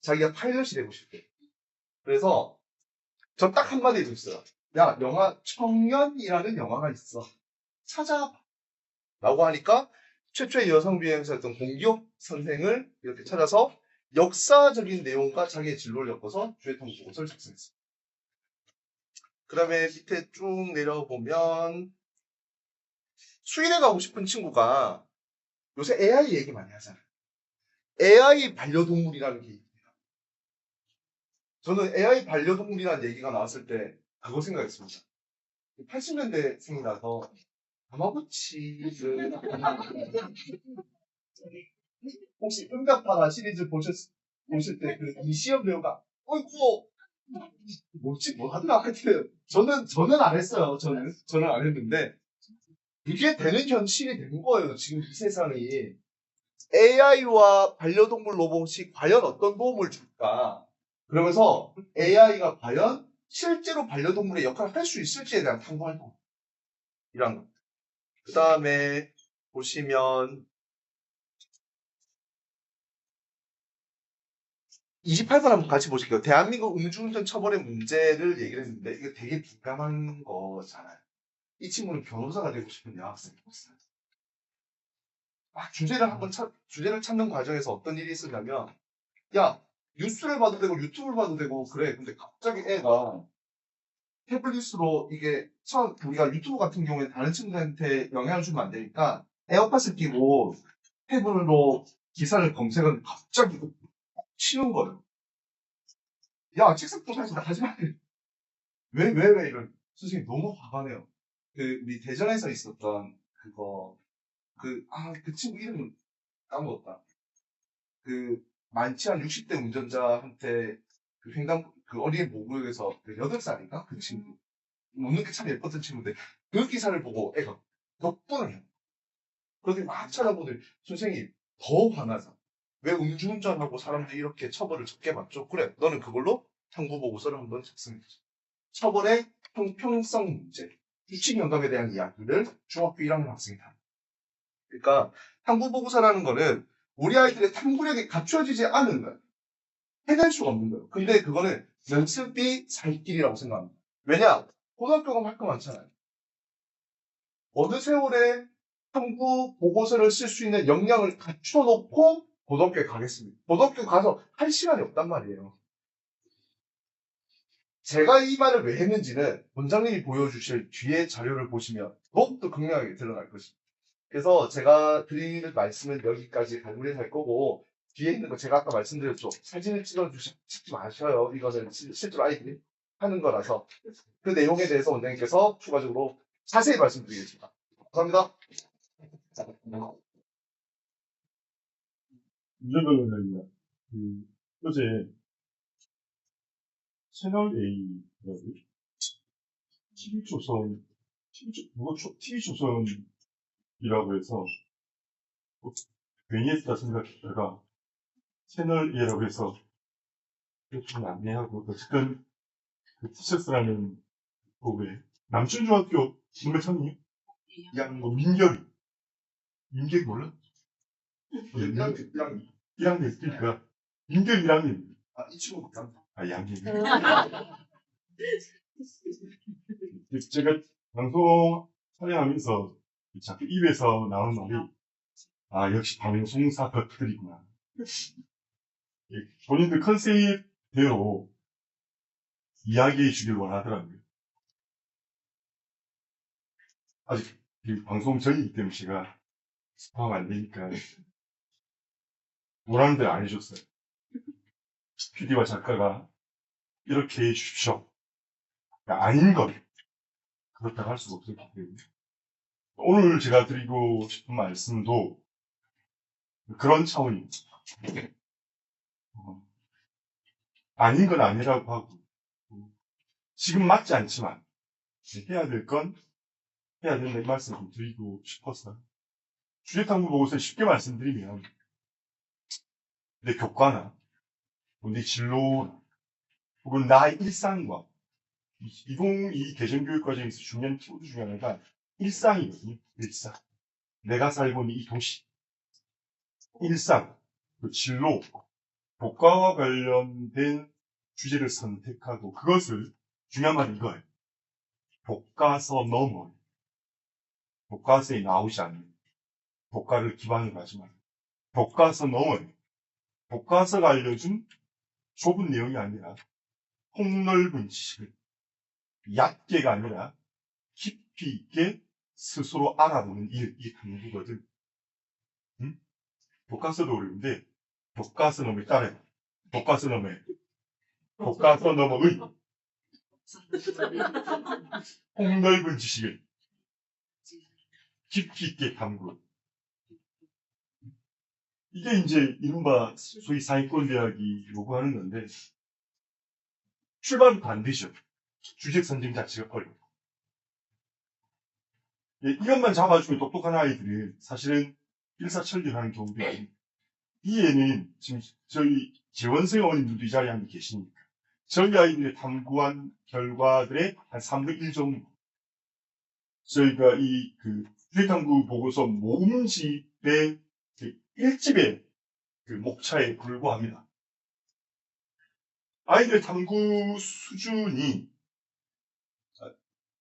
자기가 파일럿이 되고 싶대. 그래서 저 딱 한마디 해줬어요. 야, 영화 청년이라는 영화가 있어. 찾아봐. 라고 하니까 최초의 여성 비행사였던 공기업 선생을 이렇게 찾아서 역사적인 내용과 자기의 진로를 엮어서 주회통 보고서를 작성했어요. 그 다음에 밑에 쭉 내려보면 수일에 가고 싶은 친구가 요새 AI 얘기 많이 하잖아요. AI 반려동물이라는 게 있습니다. 저는 AI 반려동물이라는 얘기가 나왔을 때 그거 생각했습니다. 80년대생이라서 다마고치를 혹시 응답하라 시리즈 보실 때 그 이시연 배우가 어이구 뭐지 뭐 하더라 하여튼 저는 안 했어요. 저는 안 했는데 이게 되는 현실이 된 거예요. 지금 이 세상이 AI와 반려동물 로봇이 과연 어떤 도움을 줄까? 그러면서 AI가 과연 실제로 반려동물의 역할을 할 수 있을지에 대한 탐구 활동이란 거. 그 다음에 보시면 28번 한번 같이 보실게요. 대한민국 음주운전 처벌의 문제를 얘기를 했는데 이게 되게 민감한 거잖아요. 이 친구는 변호사가 되고 싶은 여학생이었어요. 막 주제를 찾는 과정에서 어떤 일이 있었냐면 야 뉴스를 봐도 되고 유튜브를 봐도 되고 그래. 근데 갑자기 애가 태블릿으로 이게 처음 우리가 유튜브 같은 경우에 다른 친구들한테 영향을 주면 안 되니까 에어팟을 끼고 태블로 기사를 검색하는데 갑자기 치는 거예요. 야 책상 부서진다 하지 마. 왜 이런 선생님 너무 화가 나요. 그 우리 대전에서 있었던 그거 그 친구 이름은 까먹었다. 그 많지 않은 60대 운전자한테 그 횡단 그 어린이 보호구역에서 그 8살인가 그 친구 웃는 게 참 예뻤던 친구인데 그 기사를 보고 애가 격분을 해요. 그런데 막 찾아보더니 선생님 더 화나자. 왜 음주운전하고 사람들이 이렇게 처벌을 적게 받죠? 그래 너는 그걸로 탐구 보고서를 한번 작성해보자. 처벌의 형평성 문제, 규칙 영감에 대한 이야기를 중학교 1학년 학생이 다. 그러니까 탐구 보고서라는 거는 우리 아이들의 탐구력이 갖춰지지 않은 거예요. 해낼 수가 없는 거예요. 근데 그거는 연습이 살 길이라고 생각합니다. 왜냐? 고등학교 가면 할 거 많잖아요. 어느 세월에 탐구 보고서를 쓸 수 있는 역량을 갖춰놓고 고등학교에 가겠습니다. 고등학교 가서 할 시간이 없단 말이에요. 제가 이 말을 왜 했는지는 원장님이 보여주실 뒤에 자료를 보시면 더욱더 극명하게 드러날 것입니다. 그래서 제가 드릴 말씀은 여기까지 마무리할 거고 뒤에 있는 거 제가 아까 말씀드렸죠. 사진을 찍지 마셔요. 이거는 실제로 아이들이 하는 거라서 그 내용에 대해서 원장님께서 추가적으로 자세히 말씀드리겠습니다. 감사합니다. 윤석열 원장입니다. 어제 채널 A라고 TV조선, TV조선이라고 해서 괜히 했다 생각했다가 채널 A라고 해서 좀 안내하고 어쨌든 그 티셔츠라는 곡에 남춘중학교 몇 학년이요? 민결이 몰라? 1학년 그러니까 민결 1학년. 이 친구 양념. 제가 방송 촬영하면서 자꾸 입에서 나오는 말이, 역시 방송사 덕후들이구나. 본인들 컨셉대로 이야기해 주길 원하더라고요. 아직 방송 전이기 때문에 제가 스포하면 안 되니까 원하는 대로 안 해줬어요. PD와 작가가 이렇게 해 주십시오. 아닌 것. 그렇다고 할 수가 없었기 때문에. 오늘 제가 드리고 싶은 말씀도 그런 차원입니다. 아닌 건 아니라고 하고, 지금 맞지 않지만 해야 될 건 해야 된다 이 말씀 좀 드리고 싶어서 주제탐구 보고서 쉽게 말씀드리면 내 교과나 내 진로나 혹은 나의 일상과 이 개정교육 과정에서 중요한 키워드 중에 하나가 일상이거든요. 일상. 내가 살고 있는 이 도시. 일상, 그 진로, 교과와 관련된 주제를 선택하고 그것을 중요한 말은 이거예요. 교과서 넘어 교과서에 나오지 않는 교과를 기반으로 하지 말고 교과서 넘어 교과서가 알려준 좁은 내용이 아니라 폭넓은 지식을 얕게가 아니라 깊이 있게 스스로 알아보는 이게 탐구거든. 응? 교과서도 어려운데 교과서 넘어 따라해. 교과서 넘어 교과서 넘어의 폭넓은 지식을 깊이 있게 탐구. 이게 이제 이른바 소위 상위권 대학이 요구하는 건데 출발은 반드시죠. 주책 선정 자체가 어려워. 예, 이것만 잡아주면 똑똑한 아이들은 사실은 일사천리하는 경우도 있습니다. 이 애는 지금 저희 재원생 어머님들도 이 자리에 앉아 계시니까 저희 아이들의 탐구한 결과들의 한 3분의 1 정도 저희가 주택탐구 보고서 모음집의 1집의 목차에 불과합니다. 아이들의 탐구 수준이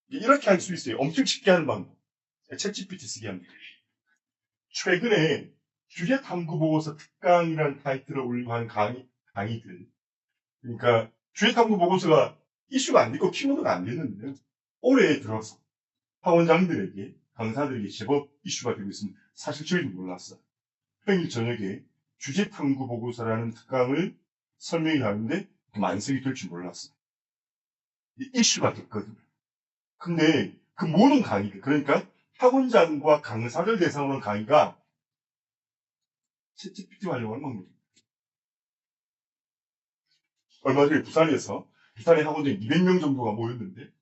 이렇게 할 수 있어요. 엄청 쉽게 하는 방법. 챗GPT 쓰게 합니다. 최근에 주제탐구보고서 특강이라는 타이틀을 올리고 하는 강의들. 그러니까 주제탐구보고서가 이슈가 안 됐고 키워드가 안 됐는데요. 올해 들어서 학원장들에게 강사들에게 제법 이슈가 되고 있습니다. 사실 저희도 몰랐어요. 평일 저녁에 주제탐구보고서라는 특강을 설명이 나는데 만석이 될 줄 몰랐어요. 이슈가 됐거든요. 근데 그 모든 강의들, 그러니까 학원장과 강사들 대상으로 한 강의가 챗GPT 활용하는 겁니다. 얼마 전에 부산의 학원장 200명 정도가 모였는데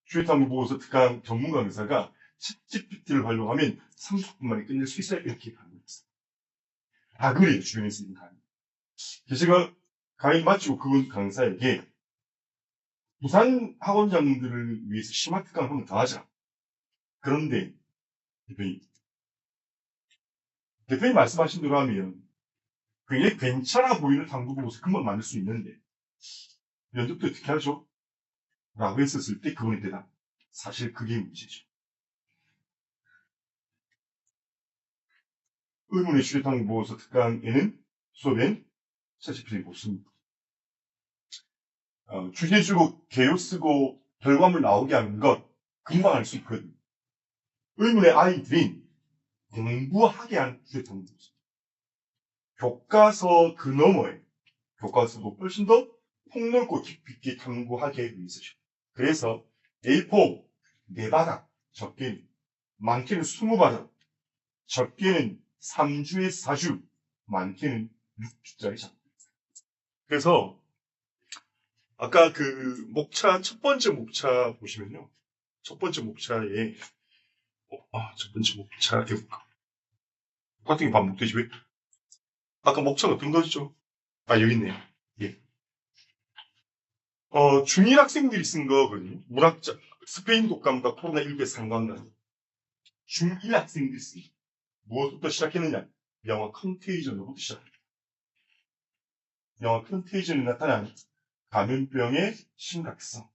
주회탐구 보고서 특강 전문 강사가 챗GPT를 활용하면 30분 만에 끝낼 수 있어요. 이렇게 강의했어요. 다 그래요. 주변에서 있는 강의. 제가 강의 마치고 그분 강사에게 부산 학원장들을 위해서 심화 특강을 한번 더 하자. 그런데 대표님 말씀하신 대로 하면 굉장히 괜찮아 보이는 탐구 보고서 금방 만들 수 있는데 면접도 어떻게 하죠? 라고 했었을 때 그분의 대답. 사실 그게 문제죠. 의문의 주제탐구 보고서 특강에는 수업엔 챗GPT를 못 씁니다. 주제 주고 개요 쓰고 결과물 나오게 하는 것 금방 할 수 있거든요. 의문의 아이들인 공부하게 하는 주제탐구 보고서. 교과서 그 너머에 교과서도 훨씬 더 폭넓고 깊이 있게 탐구하게 하기 위해서죠. 그래서 A4 4바닥, 적게는 많게는 20바닥, 적게는 3주에서 4주, 많게는 6주짜리 작품. 그래서 아까 첫 번째 목차 보시면요. 첫 번째 목차에 첫 번째 목차에 똑같은 게 반복되지 왜? 아까 목차가 어떤 거죠? 여기 있네요. 예. 중1 학생들이 쓴 거거든요. 문학자, 스페인 독감과 코로나19의 상관관. 중1 학생들이 쓴 거. 무엇부터 시작했느냐? 영화 컨테이전으로부터 시작합니다. 영화 컨테이전에 나타난 감염병의 심각성,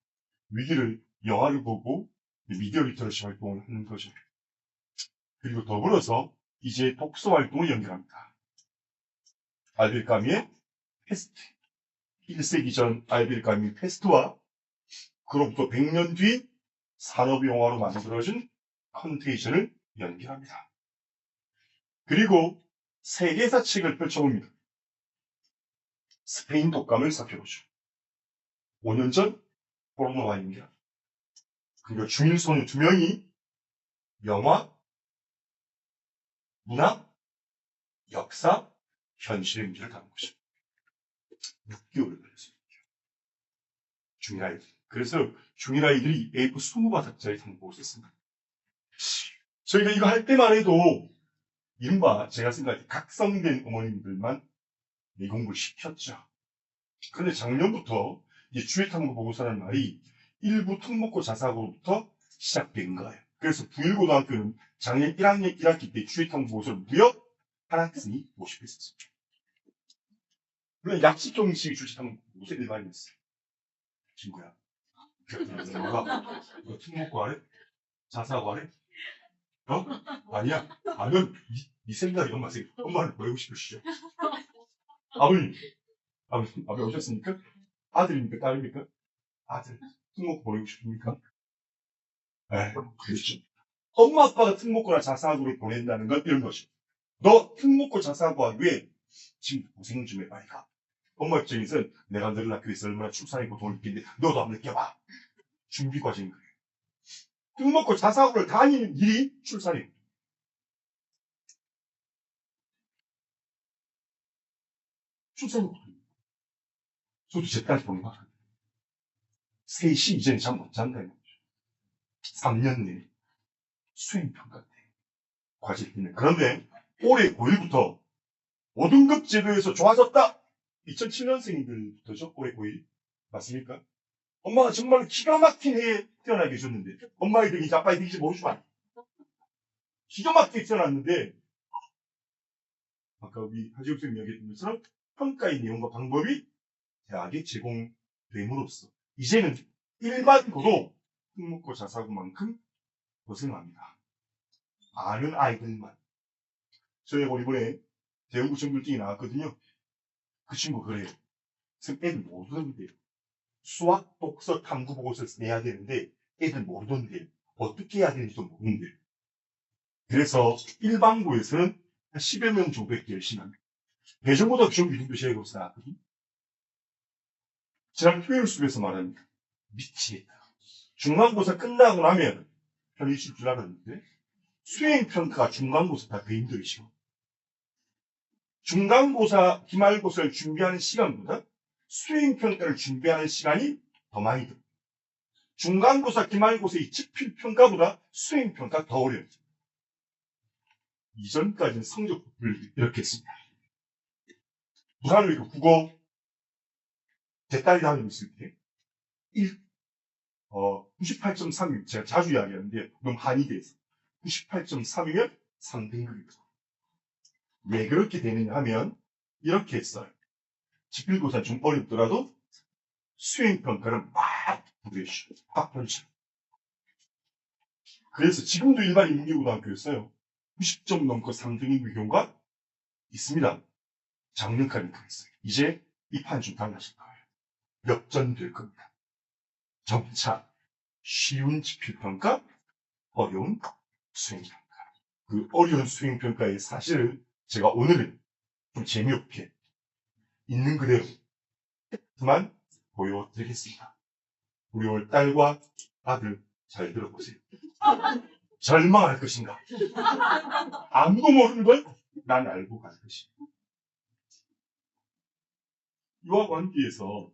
위기를 영화를 보고 미디어 리터러시 활동을 하는 거죠. 그리고 더불어서 이제 독서 활동을 연결합니다. 알베르 까뮈의 패스트. 1세기 전 알베르 까뮈 패스트와 그로부터 100년 뒤 산업영화로 만들어진 컨테이전을 연결합니다. 그리고 세계사 책을 펼쳐봅니다. 스페인 독감을 살펴보죠. 5년 전 코로나19입니다. 그리고 중일 소녀 2명이 영화, 문학, 역사, 현실의 문제를 다룬 것입니다. 6개월을 걸렸습니다. 중일 아이들. 그래서 중1 아이들이 A4 20바닥짜리 탐구를 썼습니다. 저희가 이거 할 때만 해도 이른바 제가 생각할 때 각성된 어머님들만 이 공부를 시켰죠. 그런데 작년부터 이 주회탐구 보고서라는 말이 일부 특목고 자사고로부터 시작된 거예요. 그래서 부일고등학교는 작년 1학년 1학기 때 주회탐구 보고서를 무려 한 학생이 50회 썼습니다. 물론 약식 형식의 주회탐구 보고서 일반이었어요. 친구야. 너가 너 특목고 하래? 자사고 하래? 어? 아니야. 아니면 네 생각이 엄마 생각. 엄마는 뭐 하고 싶으시죠? 아버님 오셨습니까? 아들입니까? 딸입니까? 아들. 특목고 보내고 싶습니까? 에, 그렇죠. 엄마 아빠가 특목고나 자사고를 보낸다는 건 이런 것이죠. 너 특목고 자사고 하기 위해 지금 고생 좀 해봐. 이가. 엄마 입장에서는 내가 너를 학교에서 얼마나 출산했고 돈을 느끼는데 너도 한번 느껴봐. 준비 과정인 거예요. 특목고 자사고를 다니는 일이 출산이에요. 출산이에요. 저도 제 딸 보는 거 같아요. 3시 이전에 잠 못 잔다는 거죠. 3년 내에 수행평가 때 과제를 듣는. 그런데 올해 9일부터 5등급 제도에서 좋아졌다. 2007년생들부터죠. 올해 9일. 맞습니까? 엄마가 정말 기가 막힌 해에 태어나게 해줬는데 엄마의 득인지 아빠의 득인지 모르지만 기가 막히게 태어났는데 아까 우리 하지욱 선생님이 이야기했던 것처럼 평가의 내용과 방법이 대학에 제공됨으로써 이제는 일반고도 특목고 자사고만큼 고생합니다. 아는 아이들만. 저희가 이번에 대형구 정글증이 나왔거든요. 그 친구 그래요. 선생님 애들 모르던데요. 수학, 독서, 탐구 보고서를 내야 되는데 애들 모르던데요. 어떻게 해야 되는지도 모르는데요. 그래서 일반고에서는 한 10여 명 정도밖에 열심히 합니다. 대전보다 기존 이정도 시행으로서 나왔거든요. 지난 토요일 수업에서 말합니다. 미치겠다. 중간고사 끝나고 나면 편히 있을 줄 알았는데 수행평가가 중간고사 다 더 힘들으시고 중간고사, 기말고사를 준비하는 시간보다 수행평가를 준비하는 시간이 더 많이 듭니다. 중간고사, 기말고사의 지필평가보다 수행평가 더 어려워요. 이전까지는 성적표를 이렇게 했습니다. 부산을 국어 제 딸이 다니고 있을 때 98.3이 제가 자주 이야기하는데 너무 한이 돼서 98.3이면 3등급입니다. 왜 그렇게 되느냐 하면 이렇게 했어요. 지필고사 좀 어렵더라도 수행평가를 막 부르셔. 학번차. 그래서 지금도 일반 인기고등학교였어요. 90점 넘고 3등인 경우가 있습니다. 작년까지 그랬어요. 이제 이 판 좀 달라질 거예요. 역전될 겁니다. 점차 쉬운 지필평가, 어려운 수행평가. 그 어려운 수행평가의 사실을 제가 오늘은 좀 재미없게 있는 그대로 만 보여드리겠습니다. 우리 오늘 딸과 아들 잘 들어보세요. 절망할 것인가? 아무도 모르는 걸 난 알고 갈 것인가? 이와 관계해서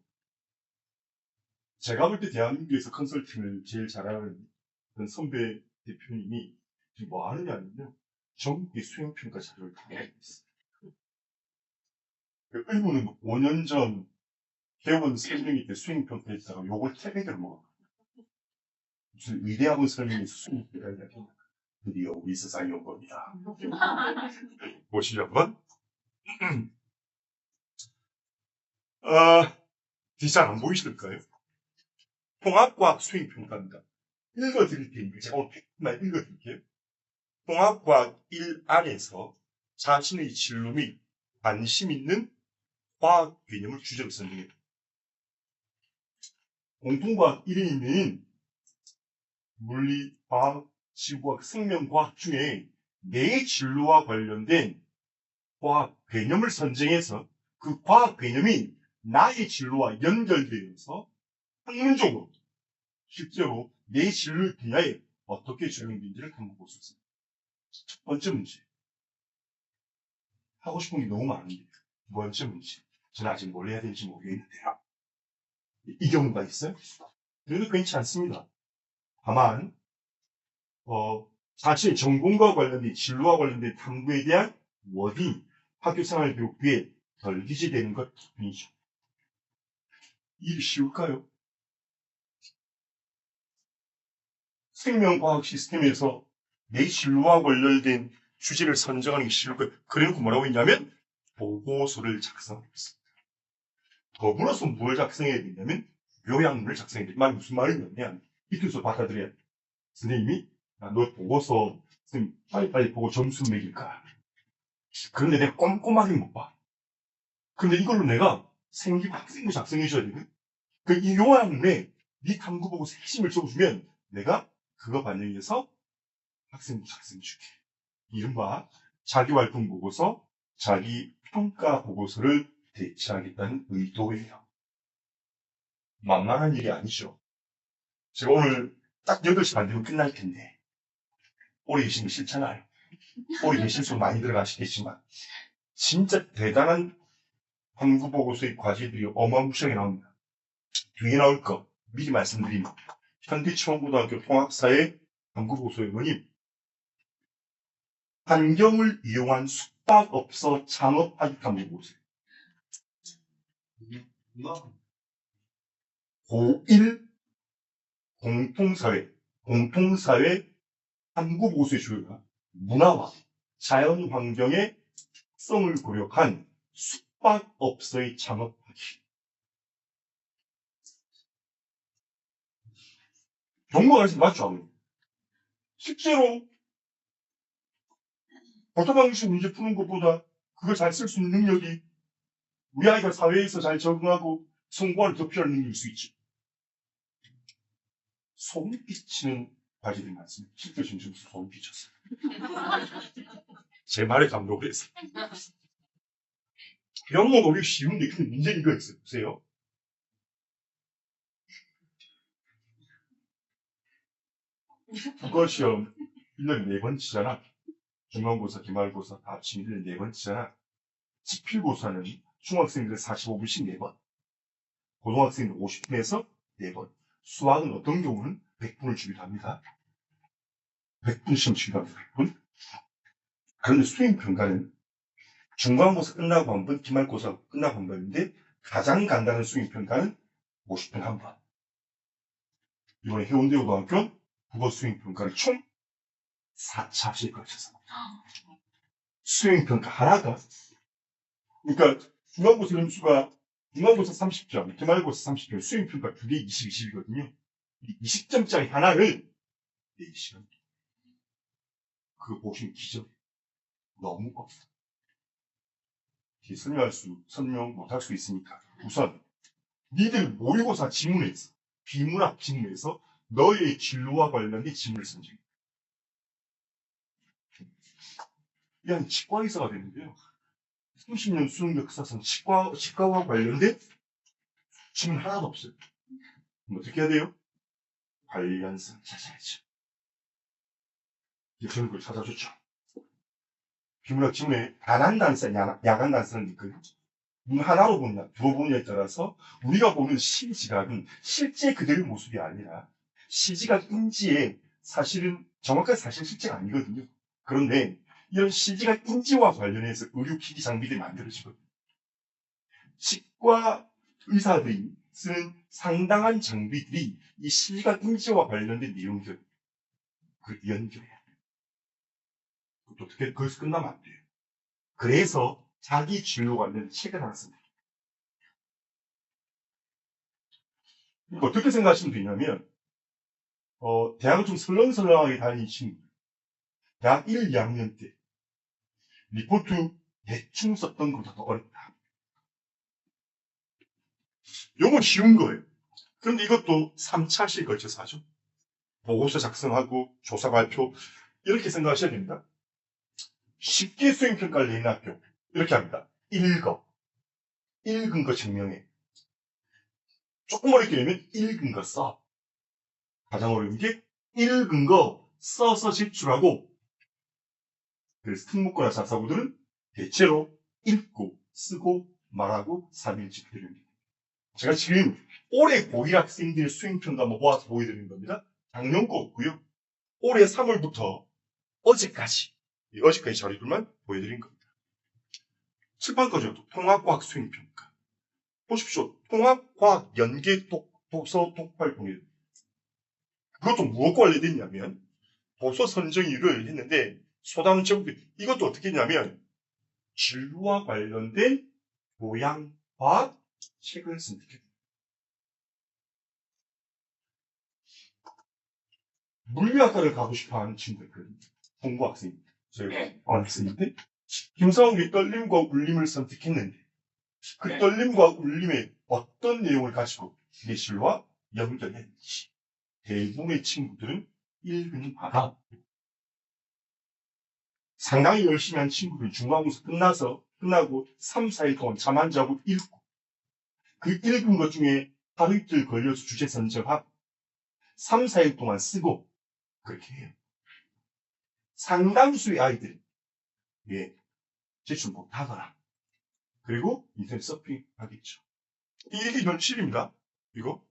제가 볼 때 대한민국에서 컨설팅을 제일 잘하는 그런 선배 대표님이 지금 뭐 하느냐면요. 전국의 수행평가 자료를 다 내고 있어요. 그 의무는 5년 전 회원 3명이 때 수행평가 했다가 요걸 태백을 먹었거든요. 무슨 위대한 설명에서 수행평가를 이야기합니다. 드디어 우리 세상이 온 겁니다. 보시죠, 한번. 디자인 안 보이실까요? 통합과학 수행평가입니다. 읽어드릴 테니까 제가 오늘 팩트만 읽어드릴게요. 통합과학 1 안에서 자신의 진로 및 관심 있는 과학 개념을 주제로 선정해요. 공통과학 1위는 물리, 과학, 지구과학, 생명과학 중에 내 진로와 관련된 과학 개념을 선정해서 그 과학 개념이 나의 진로와 연결되어서 학문적으로 실제로 내 진로 분야에 어떻게 적용되는지를 한번 볼 수 있습니다. 첫 번째 문제. 하고 싶은 게 너무 많은데 두 번째 문제. 저는 아직 뭘 해야 될지 모르겠는데요. 이 경우가 있어요. 그래도 괜찮습니다. 다만 자신의 전공과 관련된 진로와 관련된 탐구에 대한 워딩, 학교생활 교육 뒤에 덜 기재되는 것 뿐이죠. 일이 쉬울까요? 생명과학 시스템에서 내 진로와 관련된 주제를 선정하는 게 쉬울까요? 그래놓고 뭐라고 했냐면 보고서를 작성하고 있습니다. 더불어서 뭘 작성해야 되냐면 요약문을 작성해야 돼. 말 무슨 말이냐면 이 뜻을 받아들여야 돼. 선생님이 너 보고서 선생님 빨리빨리 보고 점수 매길까? 그런데 내가 꼼꼼하게 못 봐. 근데 이걸로 내가 생기부 학생부 작성해줘야 되거든. 이 요약문에 네 탐구 보고서 핵심을 적어주면 내가 그거 반영해서 학생부 작성해줄게. 이른바 자기활동 보고서, 자기평가 보고서를 대체하겠다는 의도예요. 만만한 일이 아니죠. 제가 오늘 딱 8시 반 되면 끝날 텐데 오래 계시는 게 싫잖아요. 오래 계실 수 많이 들어가시겠지만 진짜 대단한 탐구 보고서의 과제들이 어마무시하게 나옵니다. 뒤에 나올 거 미리 말씀드립니다. 현대치원고등학교 통합사회 탐구 보고서의 원님 환경을 이용한 숙박업소 창업하기 탐구 보고서. 고1 공통사회 탐구 보고서의 주요가 문화와 자연 환경의 특성을 고려한 숙박업소의 창업하기. 정보가 맞죠? 실제로 보타방식 문제 푸는 것보다 그걸 잘 쓸 수 있는 능력이 우리 아이가 사회에서 잘 적응하고 성공을 더 필요한 능력일 수 있죠. 소름 끼치는 과제들이 많습니다. 실제 지금 소름 끼쳤어요. 제 말에 감동을 해서. 이런 건 우리 쉬운데 근데 문제는 이거 있어요. 보세요. 국어시험 1년에 4번 치잖아. 중간고사, 기말고사 다 합치면 1년에 4번 치잖아. 지필고사는 중학생들 45분씩 4번, 고등학생들 50분에서 4번, 수학은 어떤 경우는 100분을 주기도 합니다. 100분 시험 치기도 합니다. 100분. 그런데 수행평가는 중간고사 끝나고 한 번, 기말고사 끝나고 한 번인데 가장 간단한 수행평가는 50분 한 번. 이번에 해운대고등학교 국어 수행평가를 총 4차씩 거쳐서 수행평가 하나가 그러니까 중간고사 점수가 중간고사 30점, 기말고사 30점, 수행평가 2개 20, 20이거든요. 이 20점짜리 하나를 4시간. 그거 보시면 기적. 너무 없어. 설명 못할 수 있으니까. 우선, 니들 모의고사 지문에서, 비문학 지문에서 너의 진로와 관련된 지문을 선정해. 이게 한 치과 의사가 되는데요. 30년 수능 역사상 치과와 관련된 지문 하나도 없어요. 그럼 어떻게 해야 돼요? 관련성 찾아야죠. 저는 그걸 찾아줬죠. 비문학 지문에 단한 단서, 야간 단서는 있거든요. 문 하나로 보느냐, 두어 보느냐에 따라서 우리가 보는 시지각은 실제 그대의 모습이 아니라 시지각 인지에 사실은 정확한 사실 실제가 아니거든요. 그런데 이런 시지각 인지와 관련해서 의료 기기 장비들이 만들어지거든요. 치과 의사들이 쓰는 상당한 장비들이 이 시지각 인지와 관련된 내용들, 그 연결해야 돼요. 어떻게 거기서 끝나면 안 돼요. 그래서 자기 진로 관련 책을 하나 씁니다. 어떻게 생각하시면 되냐면, 대학을 좀 설렁설렁하게 다니는 친구, 대학 1, 2학년 때, 리포트 대충 썼던 것보다 더 어렵다. 요건 쉬운 거예요. 그런데 이것도 3차시에 걸쳐서 하죠. 보고서 작성하고, 조사 발표, 이렇게 생각하셔야 됩니다. 쉽게 수행평가를 내는 학교, 이렇게 합니다. 읽어. 읽은 거 증명해. 조금 어렵게 되면 읽은 거 써. 가장 어려운 게 읽은 거 써서 제출하고 그래서 특목고나 자사고들은 대체로 읽고 쓰고 말하고 3일 집필입니다. 제가 지금 올해 고1 학생들 수행평가 한번 모아서 보여드리는 겁니다. 작년 거고요. 올해 3월부터 어제까지 자료들만 보여드린 겁니다. 칠판까지 통합과학 수행평가. 보십시오. 통합과학 연계 독서 독발공예. 그것도 무엇과 관련됐냐면 도서 선정위를 했는데 소담 제목 이것도 어떻게 했냐면 진로와 관련된 교양과학 책을 선택했다. 물리학과를 가고 싶어하는 친구들, 공부학생, 저희 학생인데 김성욱이 떨림과 울림을 선택했는데 그 떨림과 울림의 어떤 내용을 가지고 예술과 연결했는지 대부분의 친구들은 읽은 바다. 상당히 열심히 한 친구들은 중간고사 끝나고 3, 4일 동안 잠 안 자고 읽고 그 읽은 것 중에 하루 이틀 걸려서 주제 선정하고 3, 4일 동안 쓰고 그렇게 해요. 상당수의 아이들이 제출 못하거나 그리고 인터넷 서핑 하겠죠. 이게 현실입니다. 이거.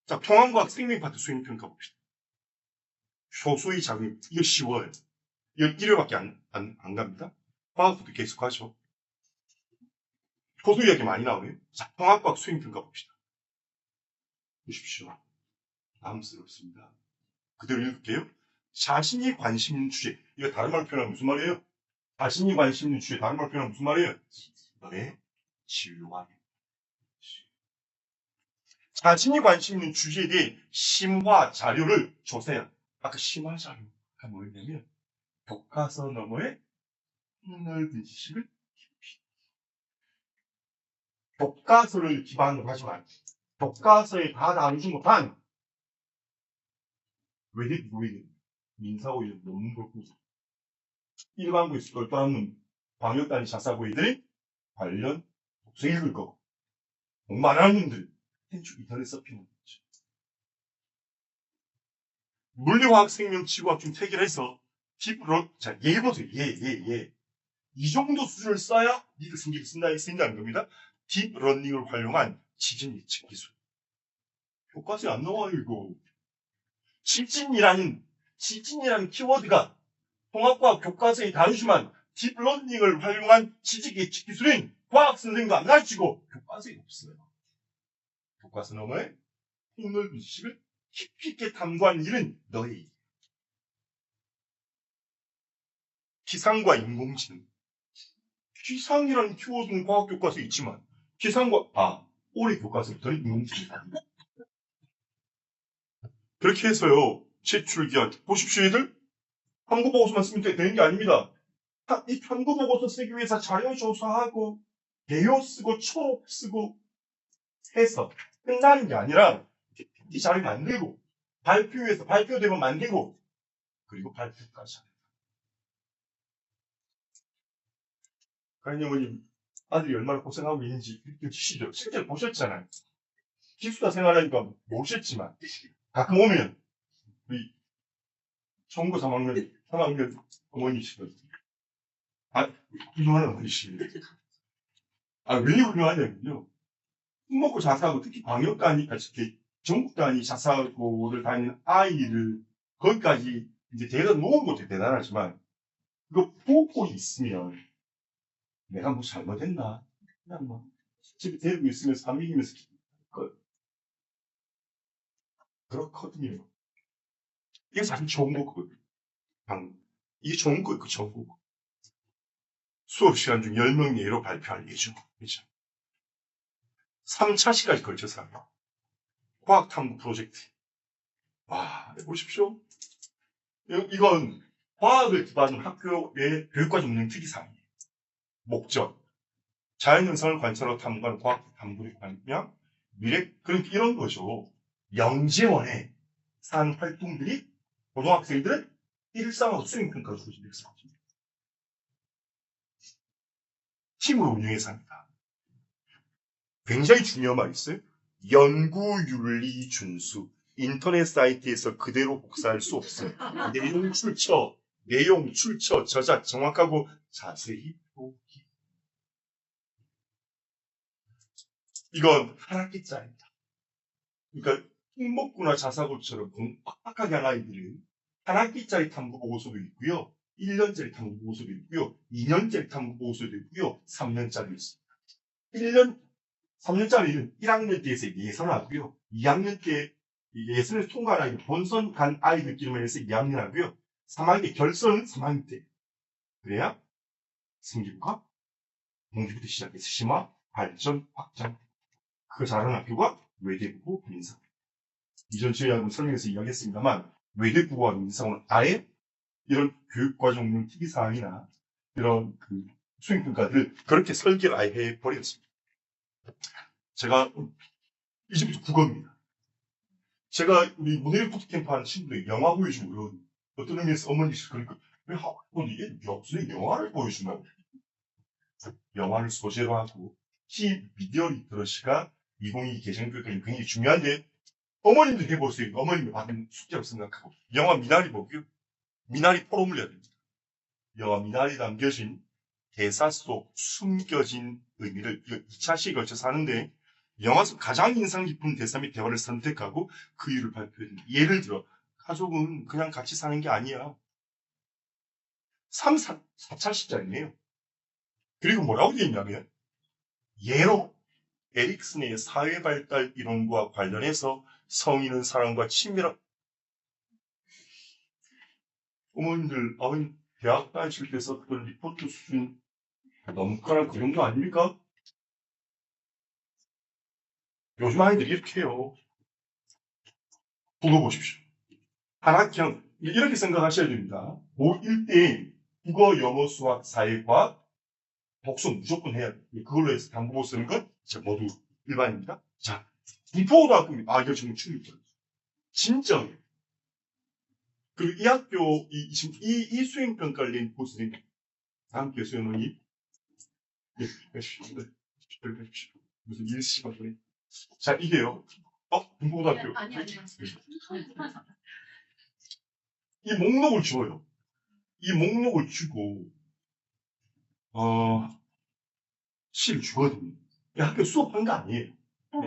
자, 통합과학 생명파트 수행평가 봅시다. 소수의 작용, 이거 쉬워요. 이거 1회밖에 안 갑니다. 과학부터 계속 하죠. 소수 이야기 많이 나오네요. 자, 통합과학 수행평가 봅시다. 보십시오. 남스럽습니다. 그대로 읽을게요. 자신이 관심 있는 주제. 이거 다른 말로 표현하면 무슨 말이에요? 자신이 관심 있는 주제, 다른 말로 표현하면 무슨 말이에요? 너의 진로와 자신이 관심 있는 주제에 대해 심화 자료를 조사해요. 아까 심화 자료가 뭐였냐면 교과서 너머의 넓은 지식을 깊이. 교과서를 기반으로 하지만 교과서에 다 다루지 못한 외대 부위는 민사고의 논문 걸고 일반고에서 떨떠없는 광역단위 자사고의들이 관련 독서 읽을 거고 공부 안 하는 놈들 한쪽 인터넷 서핑을 했죠. 물리화학 생명 지구학 중 태결해서 자, 얘 보세요. 얘. 이 정도 수준을 써야 니들 승기를 쓴다는 겁니다. 딥러닝을 활용한 지진 예측 기술. 교과서에 안 나와요, 이거. 지진이라는 키워드가 통합과학 교과서에 다루지만 딥러닝을 활용한 지질 예측 기술은 과학 선생님도 안 가르치고 교과서에 없어요. 교과서 너머의 폭넓은 지식을 깊이 있게 탐구하는 일은 너의 일. 기상과 인공지능. 기상이라는 키워드는 과학 교과서에 있지만 올해 교과서부터는 인공지능이 아닙니다. 그렇게 해서요. 제출기한 보십시오, 얘들. 탐구보고서만 쓰면 되는 게 아닙니다. 이 탐구보고서 쓰기 위해서 자료 조사하고 개요 쓰고 초록 쓰고 해서 끝나는 게 아니라 이 자료 만들고 발표해서 발표되면 만들고 그리고 발표까지 합니다. 가인이 어머님 아들이 얼마나 고생하고 있는지 느껴지시죠? 실제로 보셨잖아요. 기숙사 생활하니까 모르셨지만 가끔 오면 우리 청구 3학년 어머니시거든요. 훌륭한 어머니시거든요. 왜 훌륭하냐면요. 특목고 자사고 특히 광역단위, 전국 단위 자사고를 다니는 아이를 거기까지 이제 대가 놓은 것도 대단하지만 그거 보고 있으면 내가 뭐 잘못했나 그냥 뭐 집에 데리고 있으면서 안 믿으면서 그렇거든요. 이게 사실 좋은 거거든요. 이게 좋은 거예요. 좋은 거고. 수업 시간 중 10명 예로 발표할 예정. 그렇죠? 3차시까지 걸쳐서 합니다. 과학탐구 프로젝트. 와, 보십시오. 이건 과학을 기반으로 학교의 교육과정 운영 특이사항이에요. 목적. 자연현상을 관찰하고 탐구하는 과학 탐구의 관명, 미래, 그러니까 이런 거죠. 영재원의 산 활동들이 고등학생들은 일상으로 수행평가를 주고 있는 것입니다. 팀으로 운영해서 합니다. 굉장히 중요한 말이 있어요. 연구윤리 준수. 인터넷 사이트에서 그대로 복사할 수 없음. 내용 출처, 저작 정확하고 자세히 보기. 이건 한 학기짜리입니다. 그러니까 특목고나 자사고처럼 빡빡하게 한 아이들은 한 학기짜리 탐구보고서도 있고요. 1년짜리 탐구보고서도 있고요. 2년짜리 탐구보고서도 있고요. 3년짜리 있습니다. 3년짜리는 1학년 때에서 예선하고요. 2학년 때 예선에서 통과한 아이들, 본선 간 아이들끼리만 해서 2학년 하고요. 3학년 결선은 3학년 때. 그래야 승기부가 공기부터 시작해서 심화, 발전, 확장. 그 잘하는 학교가 외대부고 민상. 이전 주에 한번 설명해서 이야기했습니다만 외대부고와 민상은 아예 이런 교육과정 특이사항이나 이런 그 수행평가들을 그렇게 설계를 아예 해버렸습니다. 제가 이제부터 국어입니다. 제가 우리 문해력 포트캠프 하는 친구들 영화 보여주고요. 어떤 의미에서 어머니씩 그러니까 왜 이게 무슨 영화를 보여주나요? 영화를 소재로 하고 키 미디어 리터러시가 2022 개정교육에 굉장히 중요한데 어머님도 해보세요. 어머님이 받은 숙제라고 생각하고 영화 미나리 보고요. 미나리 포럼을 해야 됩니다. 영화 미나리 담겨진 대사 속 숨겨진 의미를 2차시에 걸쳐서 하는데 영화 속 가장 인상 깊은 대사 및 대화를 선택하고 그 이유를 발표해야 됩니다. 예를 들어 가족은 그냥 같이 사는 게 아니야. 3, 4차시장이에요. 그리고 뭐라고 되어 있냐면 예로 에릭슨의 사회발달 이론과 관련해서 성인은 사람과 친밀한 어머님들 아버님 대학 다니실 때 썼던 리포트 수준 넘거나 그 정도 아닙니까? 요즘 아이들이 이렇게 해요. 국어 보십시오. 한 학년 이렇게 생각하셔야 됩니다. 고1 때 국어, 영어, 수학, 사회과학 복수 무조건 해야 돼요. 그걸로 해서 당구보 쓰는 건 모두 일반입니다. 자, 김포고등학교입니다. 이거 정말 충격적이에요. 진짜. 그리고 이 학교, 지금 이 수행평가를 낸 보스님, 다음 교수연원이 무슨 일시가 그래. 자, 이게요. 김포고등학교. 아니. 이 목록을 줘요. 이 목록을 주고, 시를 주거든요. 이 학교 수업한 거 아니에요.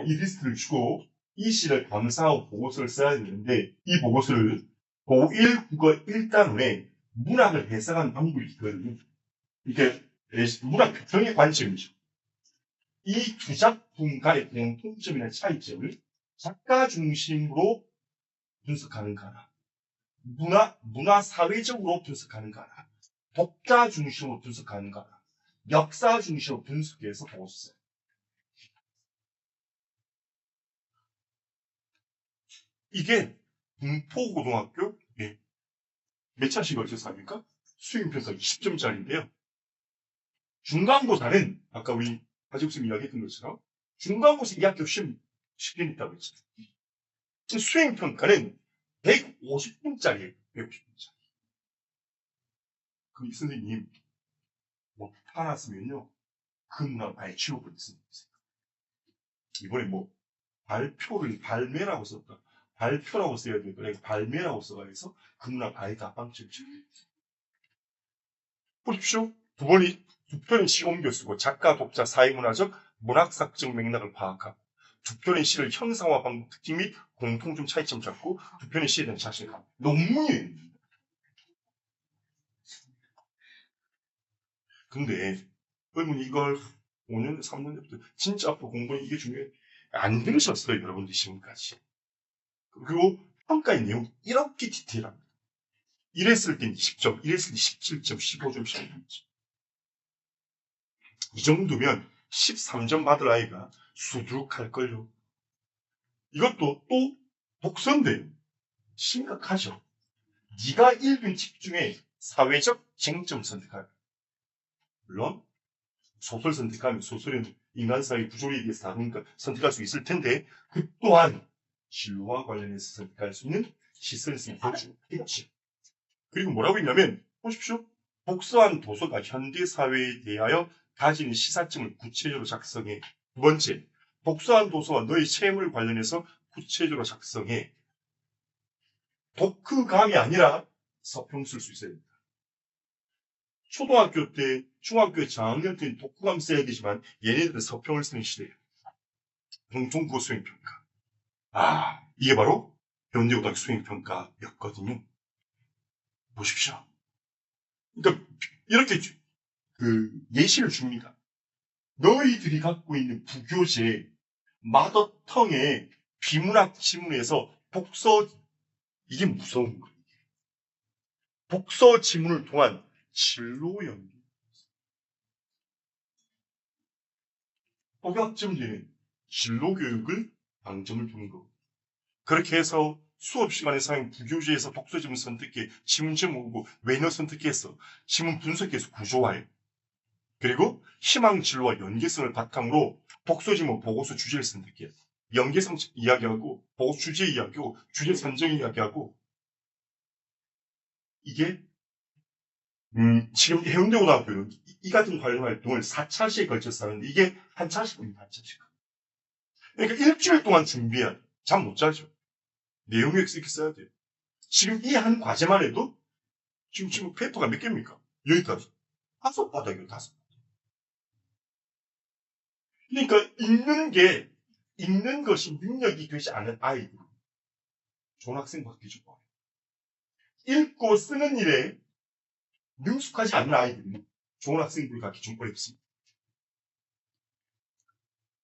이 리스트를 주고, 이 시를 감사하고 보고서를 써야 되는데, 이 보고서를 고1 국어 1단원에 문학을 해석한 방법이 있거든요. 이게 문학 교정의 관점이죠. 이 두 작품 간의 공통점이나 차이점을 작가 중심으로 분석하는 거나, 문화 사회적으로 분석하는 거나, 독자 중심으로 분석하는 거나, 역사 중심으로 분석해서 보고서 써요. 이게 김포고등학교 몇 차씩 걸쳐서 합니까? 수행평가 20점짜리인데요. 중간고사는 아까 우리 하지국쌤 이야기했던 것처럼 중간고사 2학교 시험 10편 있다고 했잖아요. 수행평가는 150분짜리예요. 150분짜리. 그럼 이 선생님 못 화났으면요. 그 문항 아예 지워버렸습니다. 이번에 뭐 발매라고 썼다. 발표라고 써야 될 거래. 발매라고 써가지고 그 문항 아예 다 빵점 지워버렸어요. 보십시오. 두 편의 시 옮겨 쓰고 작가, 독자, 사회문화적, 문학사적 맥락을 파악하고 두 편의 시를 형상화 방법 특징 및 공통점 차이점 잡고 두 편의 시에 대한 자신감. 논문이에요. 근데 여러분 이걸 5년, 3년 전부터 진짜 앞으로 공부는 이게 중요해. 안 들으셨어요, 여러분들 지금까지. 그리고 평가의 내용 이렇게 디테일합니다. 이랬을 땐 20점, 이랬을 땐 17점, 15점, 16점. 이 정도면 13점 받을 아이가 수두룩할걸요. 이것도 또 독서인데 심각하죠. 네가 읽은 책 중에 사회적 쟁점 선택할. 물론 소설 선택하면 소설은 인간 사회 구조에 대해서 다루니까 선택할 수 있을 텐데 그 또한 진로와 관련해서 선택할 수 있는 시선이 있겠지. 그리고 뭐라고 했냐면 보십시오. 복서한 도서가 현대 사회에 대하여 가진 시사점을 구체적으로 작성해. 두 번째, 복서한 도서와 너의 체험을 관련해서 구체적으로 작성해. 독후감이 아니라 서평 쓸 수 있어야 됩니다. 초등학교 때, 중학교 저학년 때는 독후감 써야 되지만 얘네들은 서평을 쓰는 시대예요. 공통국어 수행평가. 이게 바로 현대고등학교 수행평가였거든요. 보십시오. 그러니까 이렇게 예시를 줍니다. 너희들이 갖고 있는 부교재 마더텅의 비문학 지문에서 복서, 이게 무서운 거예요. 복서 지문을 통한 진로 연계. 복학점제는 진로 교육을 방점을 두는 거고. 그렇게 해서 수업 시간에 사용 부교재에서 복서 지문 선택해 지문 제목하고 외너 선택해서 지문 분석해서 구조화해. 그리고 희망 진로와 연계성을 바탕으로 복서 지문 보고서 주제를 선택해요. 연계성 이야기하고 보고서 주제 이야기하고 주제 선정 이야기하고 이게 지금 해운대고등학교는 이 같은 관련 활동을 4차시에 걸쳐서 하는데 이게 한 차시입니다. 한 차시. 그러니까 일주일 동안 준비해야 돼요. 잠 못 자죠. 내용이 이렇게 써야 돼요. 지금 이 한 과제만 해도 지금 페이퍼가 몇 개입니까? 여기까지. 5바닥이요, 5바닥. 그러니까 읽는 것이 능력이 되지 않은 아이들. 좋은 학생 받기 좀 어려워요. 읽고 쓰는 일에 능숙하지 않은 아이들은 좋은 학생들 갖기 좀 어렵습니다.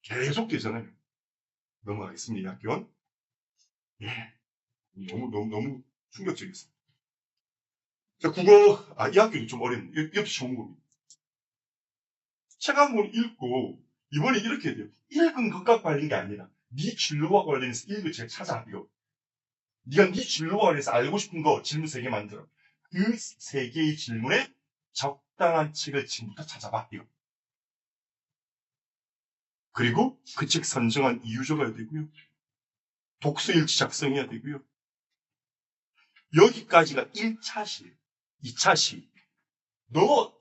계속되잖아요. 넘어가겠습니다. 이 학교는. 예. 너무 충격적이었습니다. 자, 국어, 이 학교도 좀 어렵네요. 이것도 좋은 겁니다. 책 한 권 읽고, 이번에 이렇게 해야 돼요. 읽은 것과 관련된 게 아니라, 네 진로와 관련해서 읽은 책 찾아. 이거. 네가 네 진로와 관련해서 알고 싶은 거 질문 3개 만들어. 그 3개의 질문에 적당한 책을 지금부터 찾아봐. 이거. 그리고 그 책 선정한 이유 적어야 되고요. 독서일지 작성해야 되고요. 여기까지가 1차시예요. 2차시.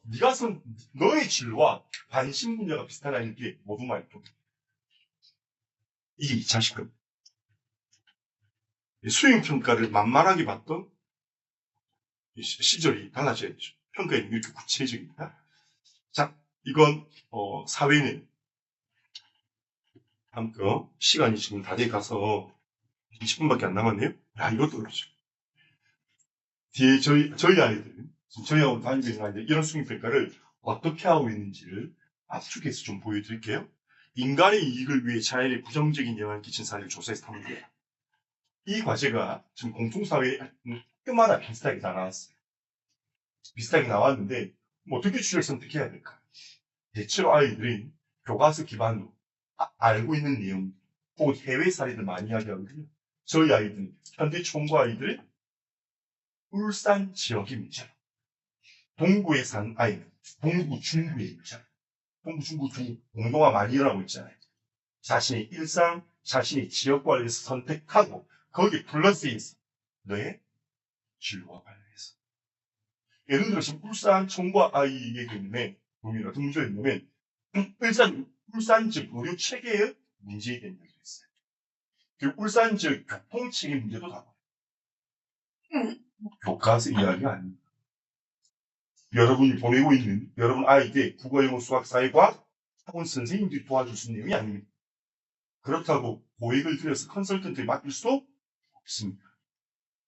네가 쓴 너의 진로와 관심 분야가 비슷한 아이들이 모두 말도. 이게 2차시 겁니다. 수행평가를 만만하게 봤던 시절이 달라져야죠. 평가에는 이렇게 구체적입니다. 자, 이건 사회는 다음 거 시간이 지금 다 돼 가서 20분밖에 안 남았네요. 이것도 그렇죠. 뒤에 저희 아이들은 지금 저희하고 다니고 있는 아이들 이런 수행평가를 어떻게 하고 있는지를 압축해서 좀 보여드릴게요. 인간의 이익을 위해 자연에 부정적인 영향을 끼친 사례를 조사해서 탐구해요. 이 과제가 지금 공통사회 학교마다 비슷하게 다 나왔어요. 비슷하게 나왔는데 어떻게 주제를 선택해야 될까? 대체로 아이들이 교과서 기반으로 알고 있는 내용 혹은 해외 사례들 많이 이야기하거든요. 저희 아이들은 현대 총고 아이들이 울산 지역의 문제. 동구에 산 아이는 동구 중구의 문제. 동구 중구 공동화 많이 일어나고 있잖아요. 자신의 일상, 자신의 지역 관련해서 선택하고 거기에 플러스해서 너의 진로와 관련해서. 예를 들어 지금 울산 총과 아이의 경우에 어떤 문제가 있냐면 울산 지역 의료 체계의 문제에 대한 얘기가 있어요. 그리고 울산 지역 교통 체계 문제도 다 봐요. 교과서 이야기가 아닙니다. 여러분이 보내고 있는 여러분 아이에게 국어, 영어, 수학, 사회과학 학원 선생님들이 도와줄 수 있는 내용이 아닙니다. 그렇다고 고액을 들여서 컨설턴트에 맡길 수도 없습니다.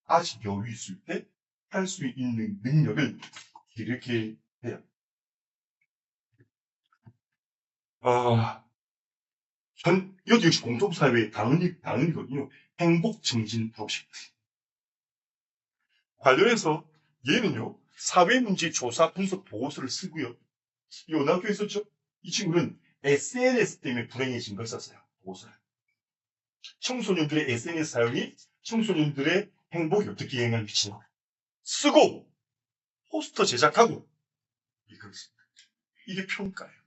아직 여유 있을 때 할 수 있는 능력을 이렇게 해요. 이것도 역시 공통사회의 단원이거든요. 행복증진 프로젝트. 관련해서 얘는요, 사회문제 조사 분석 보고서를 쓰고요. 이 어느 학교에 있었죠? 이 친구는 SNS 때문에 불행해진 걸 썼어요. 보고서를. 청소년들의 SNS 사용이 청소년들의 행복에 어떻게 영향을 미치나 쓰고 포스터 제작하고 이걸 씁니다. 이게 평가예요.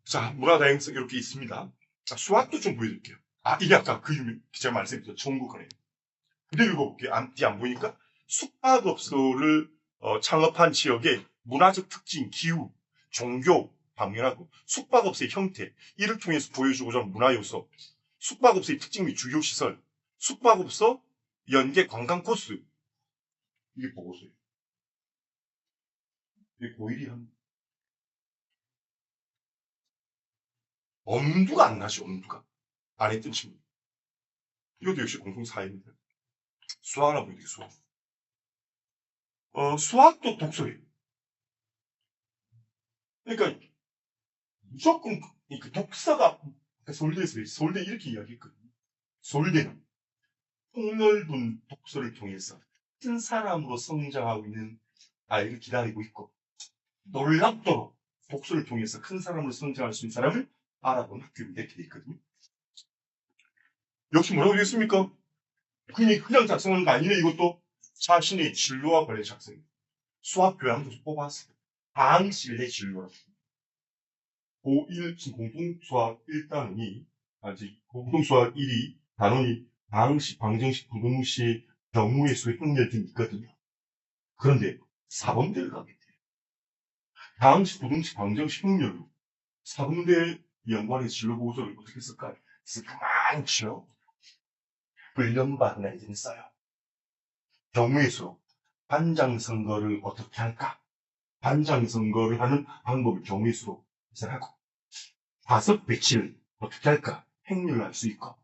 자, 문화다양성 이렇게 있습니다. 자, 수학도 좀 보여드릴게요. 이게 아까 제가 말씀드렸죠. 전국은행. 그대로 읽어볼게요. 뒤 안 보이니까? 숙박업소를 창업한 지역의 문화적 특징, 기후, 종교, 방면하고 숙박업소의 형태, 이를 통해서 보여주고자 하는 문화요소, 숙박업소의 특징 및 주요 시설, 숙박업소 연계 관광 코스. 이게 보고서예요. 이게 고1이 합니다. 엄두가 안 나죠, 엄두가. 안 했던 친구. 이것도 역시 공통사입니다. 수학을 한번 보여드릴게요, 수학. 수학도 독서예요. 그러니까 무조건 그 독서가 서울대 이렇게 이야기했거든요. 서울대는 폭넓은 독서를 통해서 큰 사람으로 성장하고 있는 아이를 기다리고 있고 놀랍도록 독서를 통해서 큰 사람으로 성장할 수 있는 사람을 알아본 학교입니다. 이렇게 돼 있거든요. 역시 뭐라고 되겠습니까? 그냥 작성하는 거 아니네. 이것도 자신의 진로와 관련 작성입니다. 수학 교양도 뽑았어요. 방실내 진로라고. 고1 공통수학 1단원이 아직 공통수학 1이 단원이 방식, 방정식, 부등식, 경우의 수, 행렬 등이 있거든요. 그런데 4번대를 가게 돼요. 방식, 부등식, 방정식, 행렬로 4번대 연관의 진로보고서를 어떻게 쓸까요? 쓰기 많죠. 훈련받은 아이들은 써요. 경우의 수, 반장 선거를 어떻게 할까? 반장 선거를 하는 방법을 경우의 수로 해석하고, 다섯 배치를 어떻게 할까? 행렬을 할 수 있고,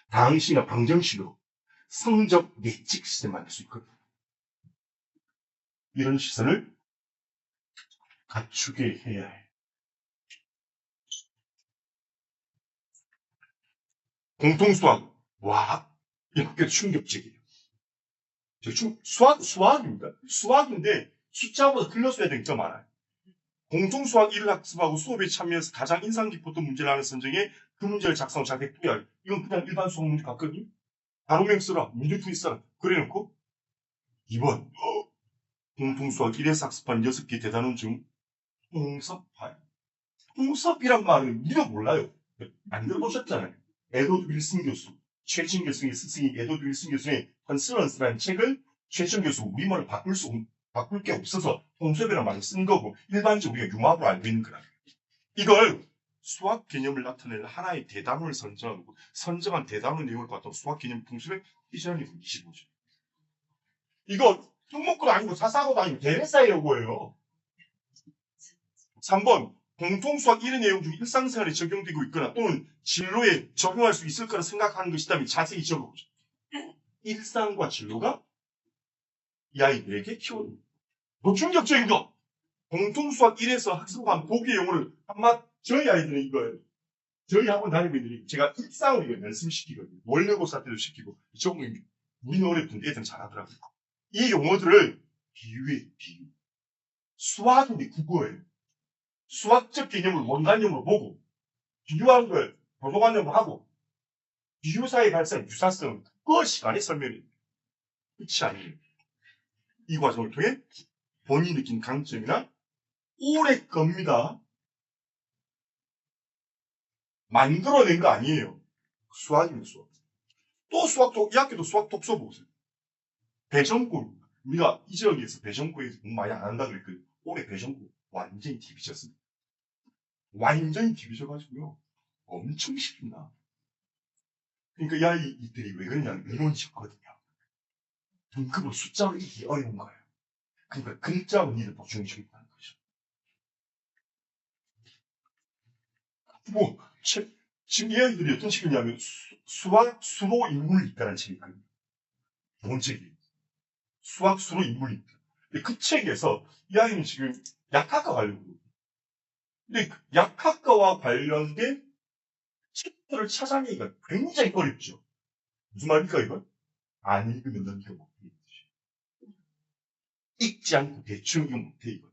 당시나 방정식으로 성적 예측 시스템 만들 수 있거든요. 이런 시선을 갖추게 해야 해요. 공통수학, 와, 이렇게 충격적이에요. 수학입니다. 수학인데 숫자보다 틀렸어야 되는 게 많아요. 공통수학 1을 학습하고 수업에 참여해서 가장 인상 깊었던 문제를 하는 선정에 그 문제를 작성하고 자기 투여할. 이건 그냥 일반 수학 문제 같거든요. 단어명 써라, 문제풀이 써라. 그래놓고 2번 공통수학 1에서 학습한 6개 대단원 중 홍섭파요. 홍섭이란 말은 우리가 몰라요. 안 들어보셨잖아요. 에드워드 윌슨 교수, 최진 교수의 스승인 에드워드 윌슨 교수의 컨스런스라는 책을 최진 교수 우리말을 바꿀 게 없어서 홍섭이라는 말을 쓴 거고 일반적으로 우리가 융합으로 알고 있는 거라. 이걸 수학 개념을 나타내는 하나의 대단원을 선정하고 선정한 대단원 내용을 봤던 수학 개념 통수의 희전이 25죠. 이거 특목고도 아니고 사사고도 아니고 대회사의 요거예요. 3번 공통수학 1의 내용 중 일상생활에 적용되고 있거나 또는 진로에 적용할 수 있을 거라 생각하는 것이라면 자세히 적어보죠. 일상과 진로가 이 아이들에게 키워줍니다. 더 충격적인 거 공통수학 1에서 학습한 보기의 용어를 저희 아이들은 이거예요. 저희 학원 다니는 제가 일상으로 이걸 연습시키거든요. 원래고사 때도 시키고 조금 우리는 어렵던데 애들은 잘하더라고요. 이 용어들을 비유. 수학인데 국어예요. 수학적 개념을 원관념으로 보고 비유하는 걸 도도관념으로 하고 비유사의 발생 유사성 그거 시간에 설명해요. 끝이 아니에요. 이 과정을 통해 본인이 느낀 강점이나 오래 겁니다. 만들어낸 거 아니에요. 수학이면 수학. 또 이 학교도 수학 독서 보세요. 배정고 우리가 이 지역에서 배정고에서 공부 많이 안 한다고 그랬거든요. 올해 배정고 완전히 뒤비쳤습니다. 완전히 뒤비져가지고요. 엄청 쉽습니다. 그러니까 이 아이들이 왜 그러냐면 이론식거든요. 등급으로 숫자로 읽기 어려운 거예요. 그러니까 글자 원리를 보충해주고 있다는 거죠. 지금 이 아이들이 어떤 책이냐면 수학 수로 인물이 있다는 책이 있거든요. 좋은 책이에요. 수학 수로 인물이 있다. 근데 그 책에서 이 아이는 지금 약학과 관련된 근데 약학과와 관련된 책들을 찾아내기가 굉장히 어렵죠. 무슨 말입니까, 이건? 안 읽으면 넌 이거 못해. 읽지 않고 대충 이거 못해, 이거.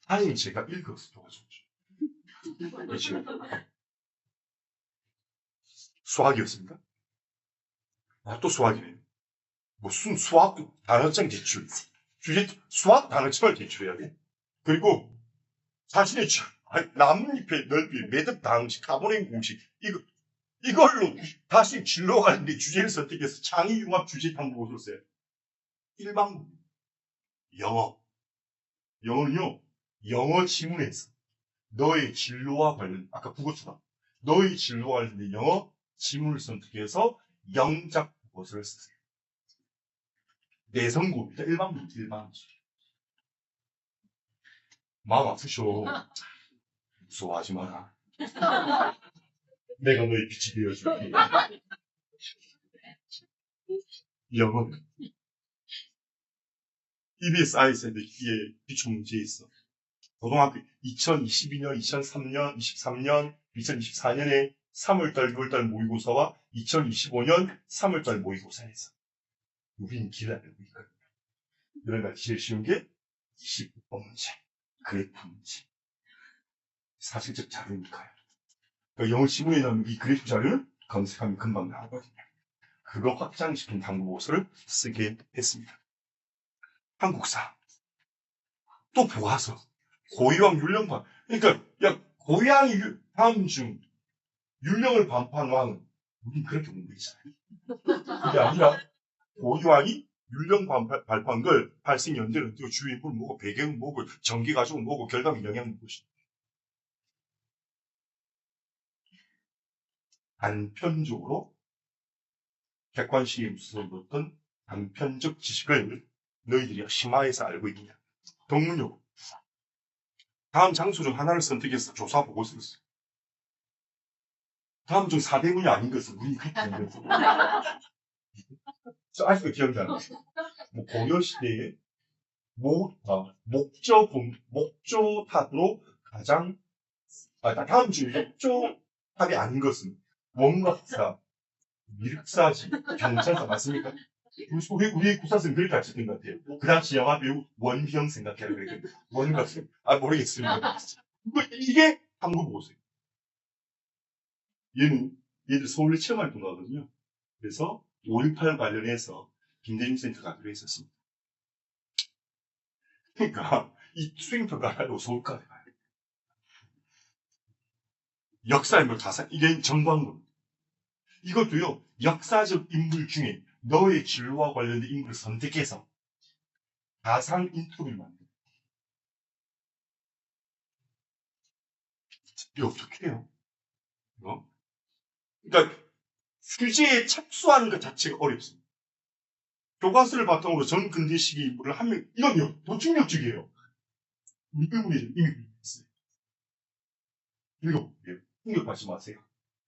아니, 제가 읽어서 도와줬죠. 그렇죠. 수학이었습니다. 또 수학이네요. 무슨 수학 단어장 제출. 수학 단어장을 제출해야 돼. 그리고 자신의 나뭇잎의 넓이, 매듭 방식, 가보냉 공식, 이걸로 다시 진로 가는데 주제를 선택해서 창의융합 주제 탐구를 써요. 1방법. 영어는요, 영어 지문에서 너의 진로와 관련, 아까 국어처럼 너의 진로와 관련된 영어 지문을 선택해서 영작 국어서를 쓰세요. 내성고입니다. 1방법. 마음 아프쇼. 무서워하지 마라. 내가 너의 빛이 되어줄게. 영어는 EBS ISF에 기출 문제에 있어. 고등학교 2022년, 2003년, 23년, 2024년에 3월달, 6월달 모의고사와 2025년 3월달 모의고사에서 우린 기다리고 있거든요. 그러니까 제일 쉬운 게 29번 문제, 그래프 문제. 사실적 자료니까요. 그러니까 영어 지문에 나오는 이 그래프 자료를 검색하면 금방 나오거든요. 그거 확장시킨 당구보고서를 쓰게 했습니다. 한국사. 또 보아서. 고유왕 율령판. 그러니까, 야, 고유왕이 다음 중 율령을 반포한 왕은 우린 그렇게 공부했잖아요. 그게 아니라 고유왕이 율령 발표한 걸 발생 연대는 또 주인물 뭐고 배경은 뭐고 전개 가지고 뭐고 결과는 영향은 무엇이. 단편적으로 객관식에 무서웠던 단편적 지식을 너희들이 심화해서 알고 있느냐. 동문요. 다음 장소 중 하나를 선택해서 조사 보고서를 써. 다음 중 4대문이 아닌 것은 우리 그렇게 된 거죠. 저 아직도 기억이 안 나요. 뭐 고려시대에 목조탑으로 가장, 다음 중 목조탑이 아닌 것은 원각사, 미륵사지, 경찰사 맞습니까? 우리 구사선 그렇게 가르쳤던 것 같아요. 그 당시 영화 배우 원형 생각해야 되거든요. 원각사. 모르겠습니다. 이게 한국 보고서예요. 얘들 서울에 체험활동 가거든요. 그래서 5.18 관련해서 김대중 센터 가기로 했었습니다. 그러니까 이 수행평가를 서울까지 가요. 역사인물 가사, 이게 정광문. 이것도요, 역사적 인물 중에 너의 진로와 관련된 인물을 선택해서 가상 인터뷰를 만듭니다. 이게 어떻게 해요? 그러니까 휴지에 착수하는 것 자체가 어렵습니다. 교과서를 바탕으로 전 근대 시기 인물을 한 명, 이건요, 더 충격적이에요. 우리 의문이 이미 있어요. 읽어볼게요. 충격받지 마세요.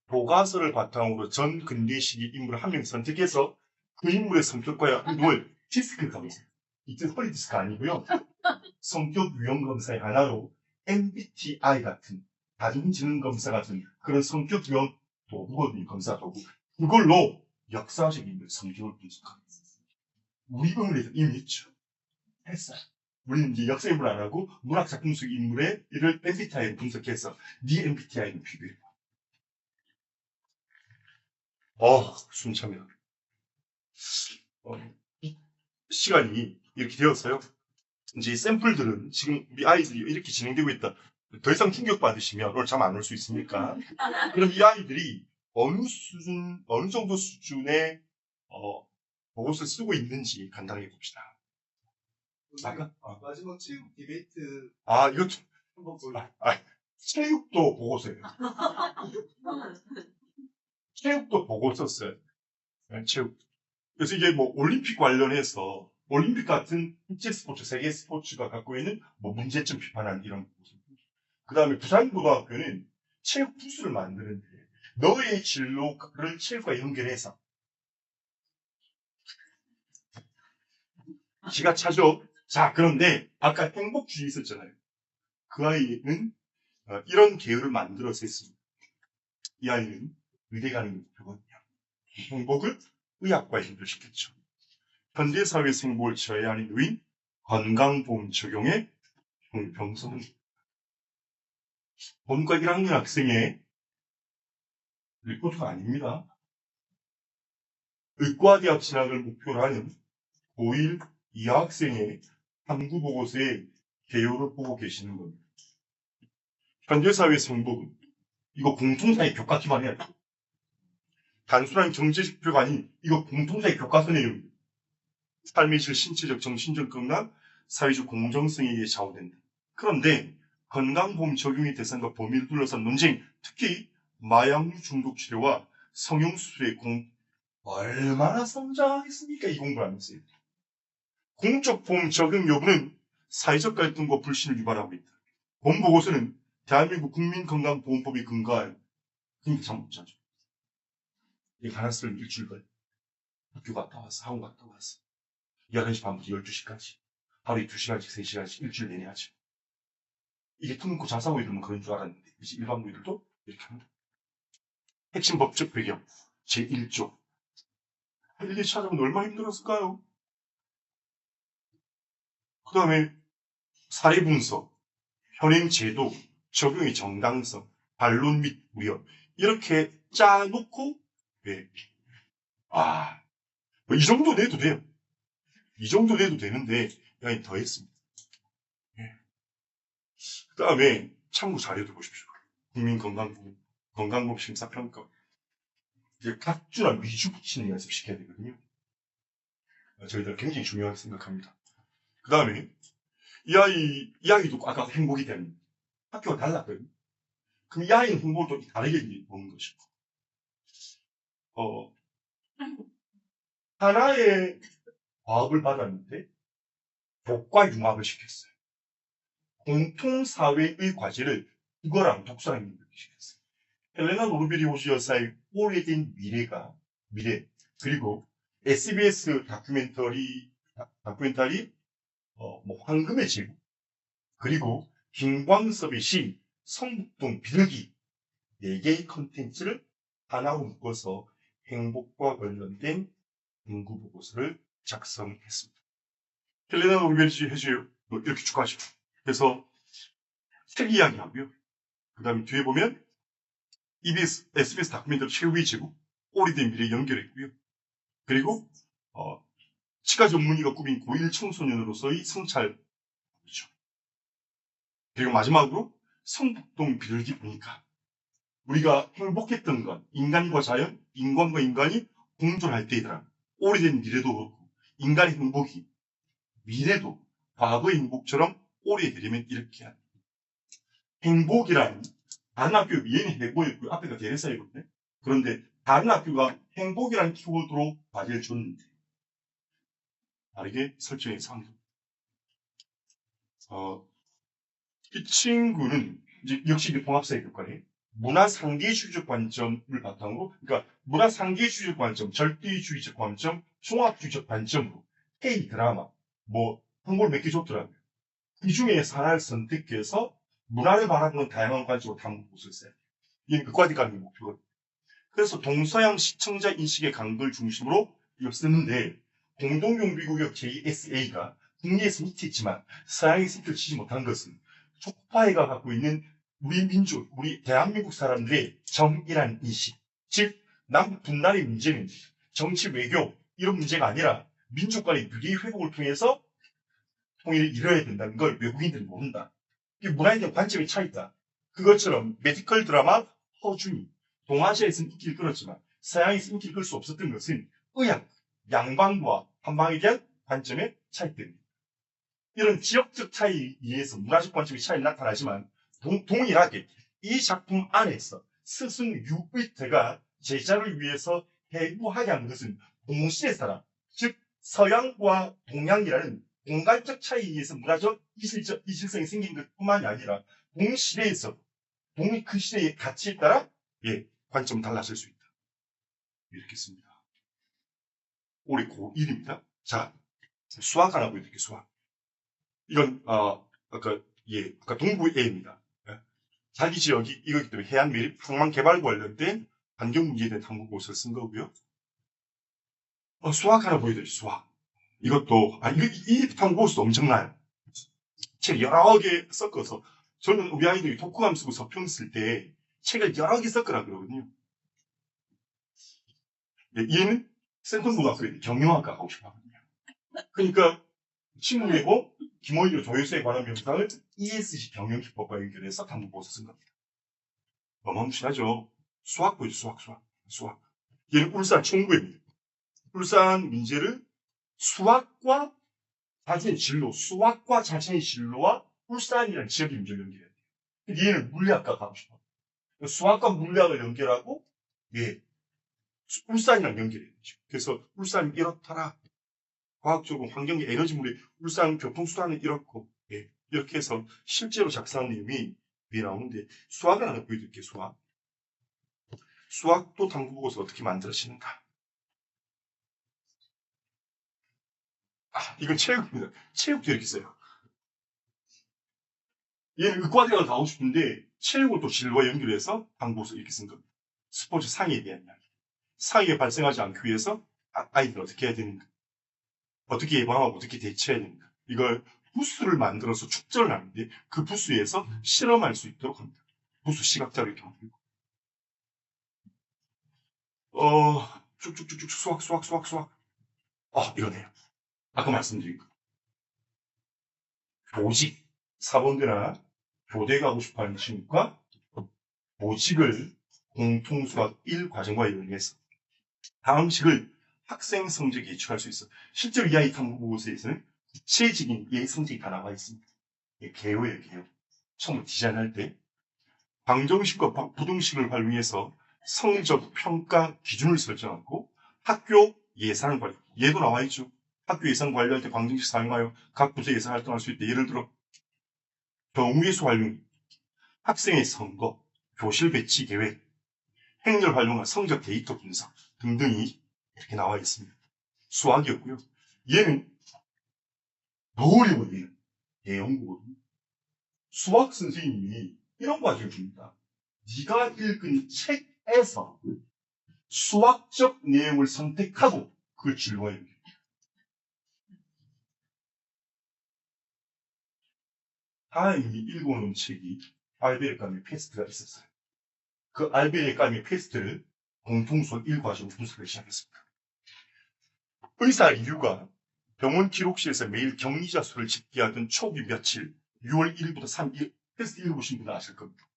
교과서를 바탕으로 전 근대 시기 인물을 한 명 선택해서 그 인물의 성격과 행동을 디스크를 가보세요. 이때 허리 디스크 아니고요. 성격 유형 검사의 하나로 MBTI 같은 다중지능 검사 같은 그런 성격 유형 도구거든요. 검사 도구. 그걸로 역사적 인물 성격을 분석합니다. 우리 의문에서 이미 있죠. 했어요. 우리는 이제 역사 인물 안 하고 문학 작품 속 인물의 이를 MBTI를 분석해서 네 MBTI를 비교해요. 숨차면. 시간이 이렇게 되었어요. 이제 샘플들은 지금 우리 아이들이 이렇게 진행되고 있다. 더 이상 충격받으시면 오늘 잠 안 올 수 있으니까. 그럼 이 아이들이 어느 정도 수준의, 보고서를 쓰고 있는지 간단하게 봅시다. 마지막 체육 디베이트. 이것도, 한번 볼래요? 체육도 보고서예요. 체육도 보고서 써요. 체육. 그래서 이게 뭐 올림픽 관련해서 올림픽 같은 국제 스포츠, 세계 스포츠가 갖고 있는 뭐 문제점 비판하는 이런 보고서. 그 다음에 부산고등학교는 체육 부스를 만드는데 너의 진로를 체육과 연결해서 기가 차죠. 자, 그런데 아까 행복주의 있었잖아요. 그 아이는 이런 계율을 만들어서 했습니다. 이 아이는 의대 가는 게 목표거든요. 행복을 의학과에 연결시켰죠. 현대사회에서 행복을 취해야 하는 요인, 건강보험 적용의 형평성. 본과 1학년 학생의 리포트가 아닙니다. 의과대학 진학을 목표로 하는 고1 이하학생의 탐구보고서의 개요를 보고 계시는 겁니다. 현대사회에서 행복은 이거 공통사의 교과서만 해야 돼요. 단순한 경제지표가 아닌 이거 공통사의 교과서 내용입니다. 삶의 질, 신체적, 정신적 건강, 사회적 공정성에 의해 좌우된다. 그런데 건강보험 적용의 대상과 범위를 둘러싼 논쟁, 특히 마약류 중독 치료와 성형수술의 얼마나 성장했습니까? 이 공부를 하면서. 공적보험 적용 여부는 사회적 갈등과 불신을 유발하고 있다. 본 보고서는 대한민국 국민건강보험법이 근거하여 그러니까 잠 못 자죠. 이 가난스러운 일주일 걸 학교 갔다 와서 학원 갔다 와서 11시 반부터 12시까지 하루에 2시간씩 3시간씩 일주일 내내 하죠. 이게 틈고 자사고이들만 그런 줄 알았는데 이제 일반고이들도 이렇게 합니다. 핵심 법적 배경 제1조 이게 찾아보면 얼마나 힘들었을까요? 그 다음에 사례 분석, 현행 제도, 적용의 정당성, 반론 및 우려 이렇게 짜놓고 뭐 이 정도 내도 돼요. 이 정도 내도 되는데 여기 더 했습니다. 그 다음에 참고 자료도 보십시오. 국민건강보험 심사평가 이제 각주나 위주 붙이는 연습 시켜야 되거든요. 저희들 굉장히 중요하게 생각합니다. 그 다음에 이 아이도 아까 행복이 때문에 학교가 달랐거든요. 그럼 이 아이는 행복을 또 다르게 보는 것이고 하나의 과업을 받았는데 독과 융합을 시켰어요. 공통사회의 과제를 국어랑 독서랑 읽기 시켰어요. 헬레나 노르베리오시 여사의 오래된 미래 그리고 SBS 다큐멘터리 황금의 제국 그리고 김광섭의 시 성북동 비둘기 4개의 컨텐츠를 하나로 묶어서 행복과 관련된 연구보고서를 작성했습니다. 헬레나 노르베리오시 해주요 이렇게 축하하시고 그래서 책 이야기하고요. 그 다음에 뒤에 보면 SBS 다큐멘터리 최후의 제국 오래된 미래 연결했고요. 그리고 치과 전문의가 꾸민 고1 청소년으로서의 성찰 그렇죠. 그리고 마지막으로 성북동 비둘기 보니까 우리가 행복했던 건 인간과 자연, 인간과 인간이 공존할 때이더라. 오래된 미래도 그렇고 인간의 행복이 미래도 과거의 행복처럼 오래되려면 이렇게 합니다. 행복이란 다른 학교 위에는 행복이었고요. 앞에가 대사이거든요. 그런데 다른 학교가 행복이라는 키워드로 과제를 줬는데 다르게 설정해서 합니다. 이 친구는 이제 역시 봉합사회 교과에 문화상대주의적 관점을 바탕으로 그러니까 문화상대주의적 관점, 절대주의적 관점, 종합주의적 관점으로 K-드라마 한걸 몇 개 줬더라고요. 그 중에 하나를 선택해서 문화를 바라보는 다양한 관점으로 탐구를 써요. 이게 극과지 가는 게 목표거든요. 그래서 동서양 시청자 인식의 강도를 중심으로 이걸 쓰는데 공동용비구역 JSA가 국내에서 히트했지만 서양에서 히트를 치지 못한 것은 초파이가 갖고 있는 우리 민족, 우리 대한민국 사람들의 정이라는 인식, 즉 남북 분단의 문제는 정치 외교 이런 문제가 아니라 민족 간의 유리 회복을 통해서 통일을 이뤄야 된다는 걸 외국인들이 모른다. 이게 문화에 대한 관점의 차이다. 그것처럼 메디컬 드라마 허준이 동아시아에서는 인기를 끌었지만 서양에서 인기를 끌 수 없었던 것은 의학, 양방과 한방에 대한 관점의 차이 때문입니다. 이런 지역적 차이에 의해서 문화적 관점의 차이가 나타나지만 동일하게 이 작품 안에서 스승 유의태가 제자를 위해서 해부하게 하는 것은 동시대 사람, 즉 서양과 동양이라는 공간적 차이에 의해서 문화적 이질성이 생긴 것뿐만이 아니라 동시대에서 그 시대의 가치에 따라 관점은 달라질 수 있다. 이렇게 씁니다. 올해 고1입니다. 자, 수학 하나 보여드릴게요. 수학. 이건 아까 동부 A입니다. 자기 지역이 이거기 때문에 해안 매립 항만 개발 관련된 환경 문제에 대한 탐구 보고서를 쓴 거고요. 수학 하나 보여드릴게요. 수학. 이것도 이 탐구 보고서도 엄청나요. 책 여러 개 섞어서 저는 우리 아이들이 독후감 쓰고 서평 쓸 때 책을 여러 개 섞으라 그러거든요. 얘는 센텀고등학교에 경영학과 가고 싶어 하거든요. 그러니까 친구이고 김호일과 조회수에 관한 명상을 ESG 경영기법과 연결해서 탐구보고서 쓴 겁니다. 어마무시하죠. 수학 보이죠. 수학. 얘는 울산 총구입니다. 울산 문제를 수학과 자체의 진로와 울산이라는 지역의 문제를 연결해야 돼요. 얘는 물리학과 가고 싶어. 수학과 물리학을 연결하고 울산이랑 연결해야 되죠. 그래서 울산이 이렇더라. 과학적으로 환경의 에너지물이 울산 교통수단은 이렇고 이렇게 해서 실제로 작성한 내용이 위에 나오는데 수학을 하나 보여드릴게요. 수학도 탐구보고서 어떻게 만들어지는가. 이건 체육입니다. 체육도 이렇게 써요. 얘는 의과대학을 가고 싶은데 체육을 또 진로와 연결해서 탐구보고서 이렇게 쓴 겁니다. 스포츠 상해에 대한 이야기. 상해가 발생하지 않기 위해서 아이들 어떻게 해야 되는가. 어떻게 예방하고 어떻게 대처해야 되는가. 이걸 부스를 만들어서 축전을 하는데 그 부스에서 실험할 수 있도록 합니다. 부스 시각자를 이렇게 만들고. 쭉쭉쭉쭉 수학. 이거네요. 아까 말씀드린 거. 보직, 사범대나 교대 가고 싶어 하는 친구가 보직을 공통수학 1과정과 연계해서 다음 식을 학생 성적에 예측할 수 있어. 실제로 이 아이 탐구보고서에서는 구체적인 얘 성적이 다 나와 있습니다. 이게 개요예요, 개요. 처음 디자인할 때 방정식과 부등식을 활용해서 성적 평가 기준을 설정하고 학교 예산 관리, 얘도 나와 있죠. 학교 예산 관리할 때 방정식 사용하여 각 부서 예산 활동할 수 있대. 예를 들어 경우예수 활용, 학생의 선거, 교실 배치 계획, 행렬 활용한 성적 데이터 분석 등등이 이렇게 나와 있습니다. 수학이었고요. 얘는 더 어려워요. 얘는 대연구거든요. 수학 선생님이 이런 과정을 줍니다. 네가 읽은 책에서 수학적 내용을 선택하고 그걸 진로해야 됩니다. 다행히 읽어놓은 책이 알베르 까뮈 페스트가 있었어요. 그 알베르 까뮈 페스트를 공통수학 1과정으로 분석을 시작했습니다. 의사 리유가 병원 기록실에서 매일 격리자 수를 집계하던 초기 며칠 6월 1일부터 3일 테스트 읽어보신 분은 아실 겁니다.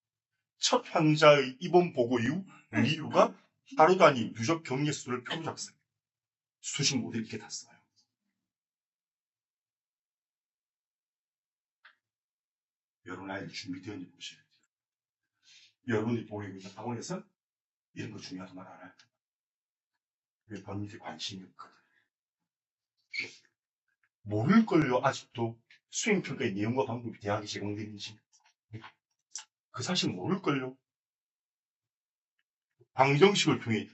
첫 환자의 입원 보고 이후 리유가 하루 단위 누적 격리 수를 표로 작성. 수식 모델 이렇게 다 써요. 여러분 아이들 준비되었는지 보셔야 돼요. 여러분이 보이고 있는 학원에서 이런 거 중요하단 말 알아요. 왜 본인들이 관심이 없거든. 모를걸요. 아직도 수행평가의 내용과 방법이 대학에 제공되는지. 그 사실 모를걸요. 방정식을 통해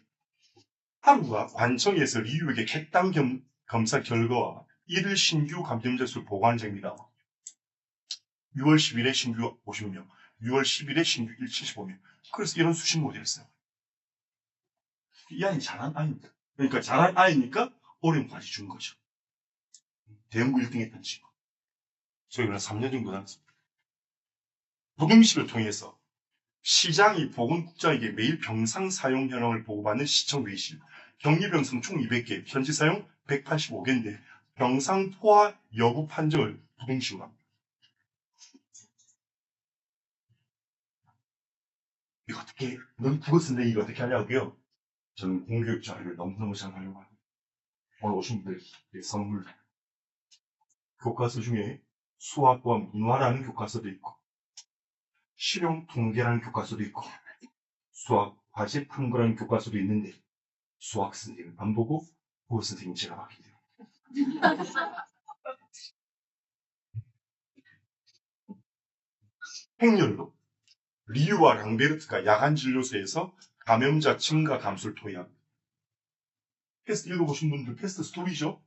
하루가 관청에서 리유에게 객당 검사 결과와 이를 신규 감염자 수를 보고한 적입니다. 6월 10일에 신규 50명, 6월 10일에 신규 75명. 그래서 이런 수식 모델을 써요. 이 아이는 잘한 아이입니다. 그러니까 잘한 아이니까 어려움까지 준 거죠. 대형부 1등 했던 친구. 저희는 3년 정도 다녔습니다. 부등식을 통해서 시장이 보건국장에게 매일 병상 사용 현황을 보고받는 시청 외실, 격리병상 총 200개, 현지 사용 185개인데 병상 포화 여부 판정을 부등식으로 합니다. 이거 어떻게, 넌 국어 쓴데 이거 어떻게 하냐고요? 저는 공교육 자료를 너무너무 잘 활용합니다. 오늘 오신 분들께 선물. 교과서 중에 수학과 문화라는 교과서도 있고, 실용 통계라는 교과서도 있고, 수학 과제 푸는 거라는 교과서도 있는데, 수학 선생님 안 보고 국어 선생님 제가 맡게 돼요. 행렬로 리유와 랑베르트가 야간 진료소에서 감염자 증가 감소를 토의합니다. 패스트 읽어보신 분들 패스트 스토리죠?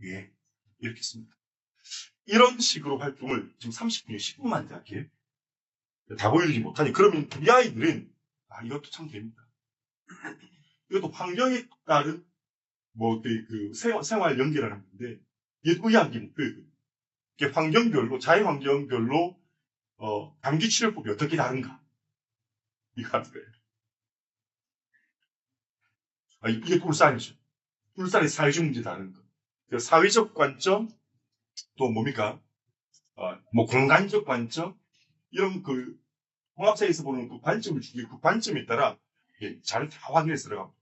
예, 이렇게 씁니다. 이런 식으로 활동을 지금 30분에 10분만 할게요. 다 보여주지 못하니 그러면 우리 아이들은 이것도 참 됩니다. 이것도 환경에 따른 생활 연계라는 건데 얘도 의학이 목표예요. 이게 환경별로 자연 환경별로 감기 치료법이 어떻게 다른가 이거 하는 거예요. 이게 불살이죠. 불살의 사회적 문제 다른 거. 사회적 관점 또 뭡니까? 공간적 관점 이런 그 통합사에서 보는 그 관점을 주고 그 관점에 따라 잘 다 확인해서 들어갑니다.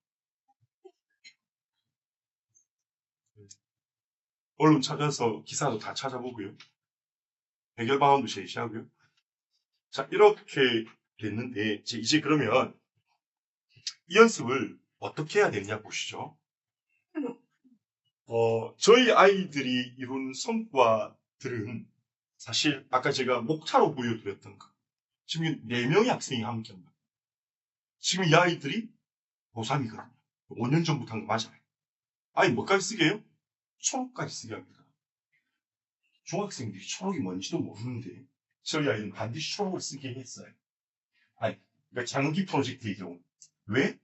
언론 찾아서 기사도 다 찾아보고요. 해결 방안도 제시하고요. 자, 이렇게 됐는데 이제 그러면 이 연습을 어떻게 해야 되느냐 보시죠. 저희 아이들이 이룬 성과들은 사실 아까 제가 목차로 보여드렸던 거 지금 4명의 학생이 함께 한다. 지금 이 아이들이 고3이거든요. 5년 전부터 한 거 맞아요. 아니, 뭐까지 쓰게 해요? 초록까지 쓰게 합니다. 중학생들이 초록이 뭔지도 모르는데, 저희 아이는 반드시 초록을 쓰게 했어요. 아니, 그러니까 장기 프로젝트의 경우. 왜?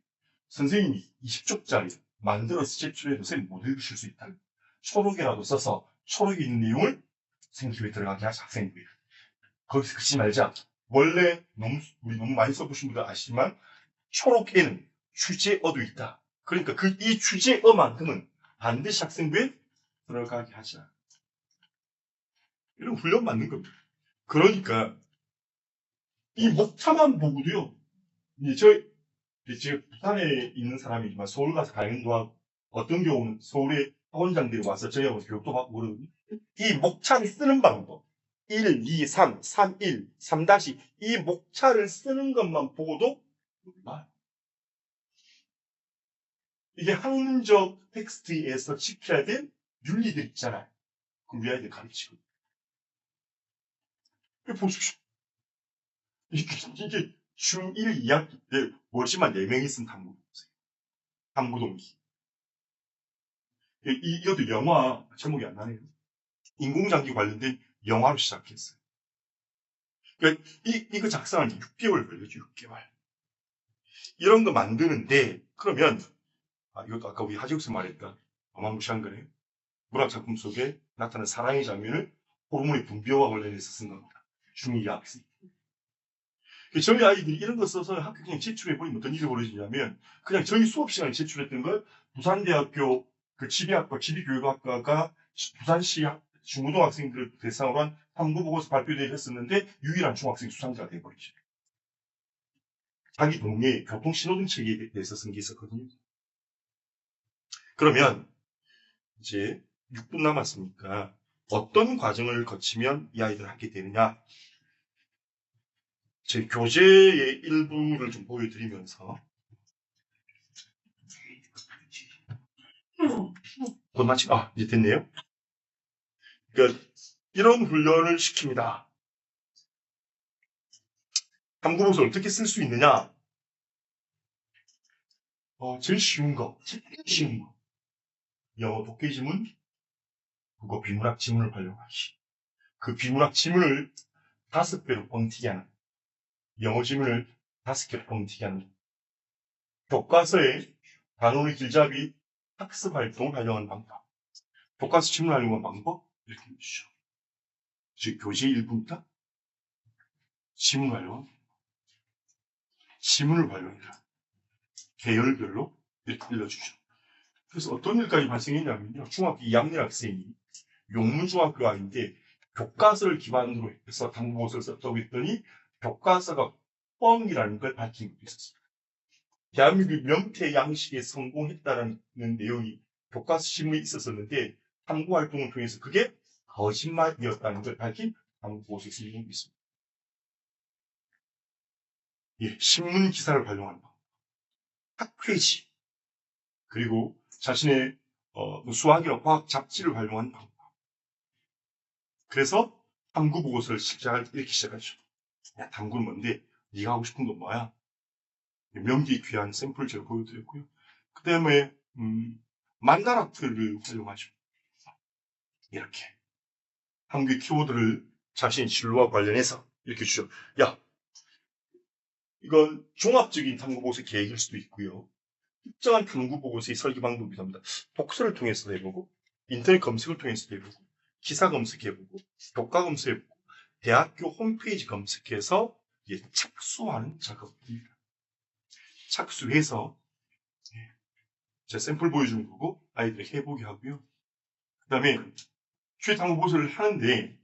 선생님이 20쪽짜리 만들어서 제출해도 선생님 못 읽으실 수 있다. 초록이라도 써서 초록에 있는 내용을 선생님 귀에 들어가게 하자, 학생들이. 거기서 그치지 말자. 원래 우리 너무 많이 써보신 분들 아시지만 초록에는 주제어도 있다. 그러니까 이 주제어만큼은 반드시 학생부에 들어가게 하자. 이런 훈련 받는 겁니다. 그러니까 이 목차만 보고도요. 제가 부산에 있는 사람이지만 서울 가서 강연도 하고 어떤 경우는 서울에 학원장들이 와서 저희하고 교육도 받고 그러거든요. 이 목차를 쓰는 방법 1, 2, 3, 3, 1, 3 다시 이 목차를 쓰는 것만 보고도 몰라요. 이게 학문적 텍스트에서 지켜야 될 윤리들 있잖아요. 그 우리 아이들 가르치고. 보십시오. 이게 중1, 2학기 때 월시만 4명이 쓴 탐구. 탐구동기. 이것도 영화 제목이 안 나네요. 인공장기 관련된 영화로 시작했어요. 그러니까 이거 작성하는 6개월 걸렸죠, 6개월. 이런 거 만드는데, 그러면, 이것도 아까 우리 하지옥스 말했던 어마무시한 거네요. 문학작품 속에 나타나는 사랑의 장면을 호르몬의 분비와 관련해서 쓴 겁니다. 중2 학생. 저희 아이들이 이런 거 써서 학교 그냥 제출해버리면 어떤 일이 벌어지냐면, 그냥 저희 수업 시간에 제출했던 걸 부산대학교 그 지리학과, 지리교육학과가 부산시 중고등학생들을 대상으로 한 탐구보고서 발표를 했었는데, 유일한 중학생 수상자가 돼버리죠. 자기 동네에 교통신호등 체계에 대해서 쓴 게 있었거든요. 그러면, 이제 6분 남았으니까, 어떤 과정을 거치면 이 아이들을 하게 되느냐. 제 교재의 일부를 좀 보여드리면서 곧 마치 이제 됐네요. 그러니까 이런 훈련을 시킵니다. 탐구보고서 어떻게 쓸 수 있느냐? 제일 쉬운 거, 영어 독해 지문, 국어 비문학 지문을 활용하기. 그 비문학 지문을 5배로 뻥튀기 하는, 영어 지문을 5개로 뻥튀기 하는, 교과서에 단어의 길잡이 학습 활동을 활용하는 방법, 교과서 지문을 활용하는 방법, 이렇게 해주시죠. 즉, 교재 1부입니다. 지문을 활용해라. 계열별로 이렇게 일러주죠. 그래서 어떤 일까지 발생했냐면요. 중학교 2학년 학생이 용문중학교 아이인데 교과서를 기반으로 해서 탐구보고서를 썼다고 했더니 교과서가 뻥이라는 걸 밝힌 것도 있었습니다. 대한민국 명태 양식에 성공했다는 내용이 교과서 신문에 있었었는데 탐구활동을 통해서 그게 거짓말이었다는 걸 밝힌 탐구보고서에 쓰인 적이 있습니다. 신문 기사를 활용하는 방법. 학회지. 그리고 자신의 수학이나 과학 잡지를 활용하는 방법. 그래서 탐구 보고서를 이렇게 시작하죠. 야, 탐구는 뭔데? 네가 하고 싶은 건 뭐야? 명기 귀한 샘플을 제가 보여드렸고요. 그 다음에 만다라트를 활용하죠. 이렇게 탐구의 키워드를 자신의 진로와 관련해서 이렇게 주죠. 야, 이건 종합적인 탐구 보고서 계획일 수도 있고요. 특정한 탐구 보고서의 설계 방법이기도 합니다. 독서를 통해서 해보고, 인터넷 검색을 통해서 해보고, 기사 검색해보고, 교과 검색해보고, 대학교 홈페이지 검색해서 착수하는 작업입니다. 착수해서 제 샘플 보여주는 거고 아이들이 해보게 하고요. 그 다음에 탐구 보고서를 하는데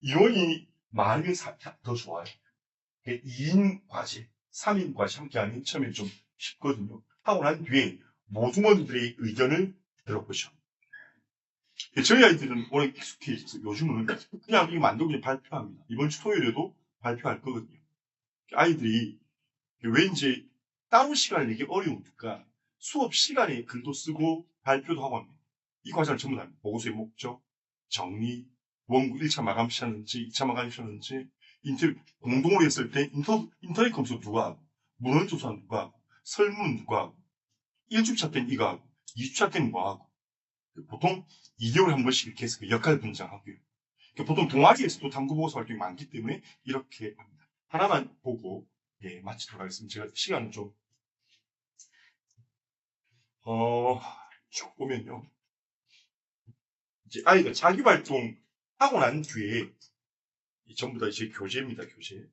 인원이 많으면 더 좋아요. 2인 과제, 3인 과제 함께하면 처음에 좀 쉽거든요. 하고 난 뒤에 모두원들의 의견을 들어보죠. 저희 아이들은 워낙 익숙해져서 요즘은 그냥 이거 만들고 그냥 발표합니다. 이번 주 토요일에도 발표할 거거든요. 아이들이 왠지 따로 시간을 내기 어려우니까 수업 시간에 글도 쓰고 발표도 하고 합니다. 이 과정을 전부 다 보고서의 목적, 정리, 원고 1차 마감 시였는지 2차 마감 시였는지 공동으로 했을 때 인터넷 검색 누가 하고, 문헌조사 누가 하고, 설문 누가 하고, 1주차 때는 이거 하고, 2주차 때는 뭐 하고, 보통 2개월에 한 번씩 이렇게 해서 그 역할 분장하고요. 보통 동아리에서도 탐구보고서 활동이 많기 때문에 이렇게 합니다. 하나만 보고, 예, 마치도록 하겠습니다. 제가 시간을 좀, 쭉 보면요. 이제 아이가 자기 활동 하고 난 뒤에, 전부 다 이제 교재입니다, 교재.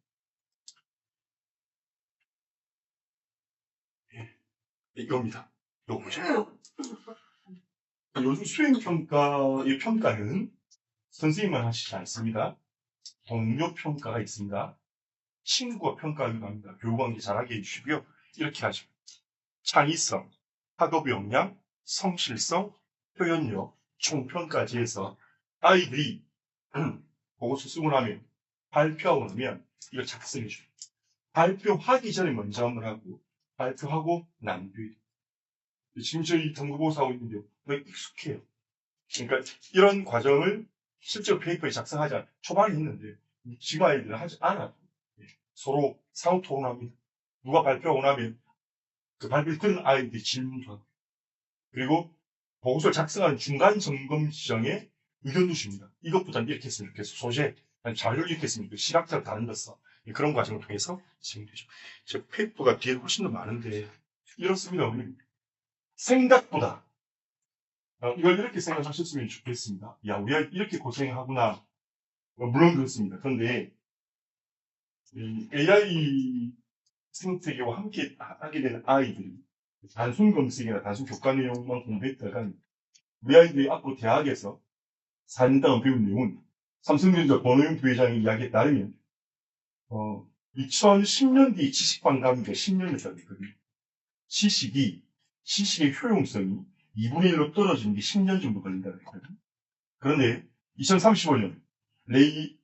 예, 이겁니다. 이거 보죠. 요즘 수행평가의 평가는 선생님만 하시지 않습니다. 동료 평가가 있습니다. 친구가 평가하기도 합니다. 교육관계 잘하게 해주시고요. 이렇게 하죠. 창의성, 학업 역량, 성실성, 표현력, 총평까지 해서 아이들이 보고서 쓰고 나면 발표하고 나면 이걸 작성해 줘요. 발표하기 전에 먼저 한번 하고 발표하고 난 뒤에. 지금 저희 탐구보고서 하고 있는데요. 너무 익숙해요. 그러니까 이런 과정을 실제로 페이퍼에 작성하지 않아. 초반에 했는데 지금 아이들은 하지 않아도 서로 상호 토론합니다. 누가 발표하고 나면 그 발표를 들은 아이들이 질문도 하고 그리고 보고서를 작성하는 중간 점검 지정에 의견도 줍니다. 이것보다는 이렇게 했으면 좋겠어. 소재, 아니 자료를 이렇게 했으면 좋겠어. 시각자를 다른 듯어 그런 과정을 통해서 진행되죠. 제 페이퍼가 뒤에 훨씬 더 많은데 이렇습니다. 우리 생각보다 이걸 이렇게 생각하셨으면 좋겠습니다. 야, 우리가 이렇게 고생하구나. 물론 그렇습니다. 그런데 AI 생태계와 함께 하게 되는 아이들이 단순 검색이나 단순 교과 내용만 공부했다가 우리 아이들이 앞으로 대학에서 4년 동안 배운 내용은 삼성전자 권오영 부회장의 이야기에 따르면 2010년뒤 지식반 감기가 10년을 잡았거든요. 지식의 효용성이 2분의 1로 떨어지는 게 10년 정도 걸린다고 했거든요. 그런데 2035년 레이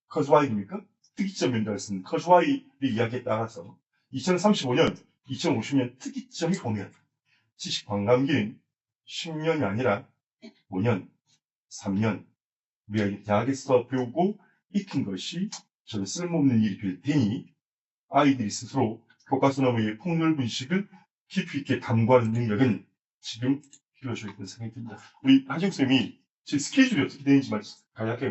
커즈와이입니까? 특이점 연달을 쓴 커즈와이의 이야기에 따라서 2035년, 2050년 특이점이 보면 지식 관광기는 10년이 아니라 5년, 3년 우리가 대학에서 배우고 익힌 것이 전혀 쓸모없는 일이 될 테니 아이들이 스스로 교과서 너머의 폭넓은 식을 깊이 있게 탐구하는 능력은 지금 필요해져 있다는 생각이 듭니다. 우리 하정쌤이 제 스케줄이 어떻게 되는지만 간략하게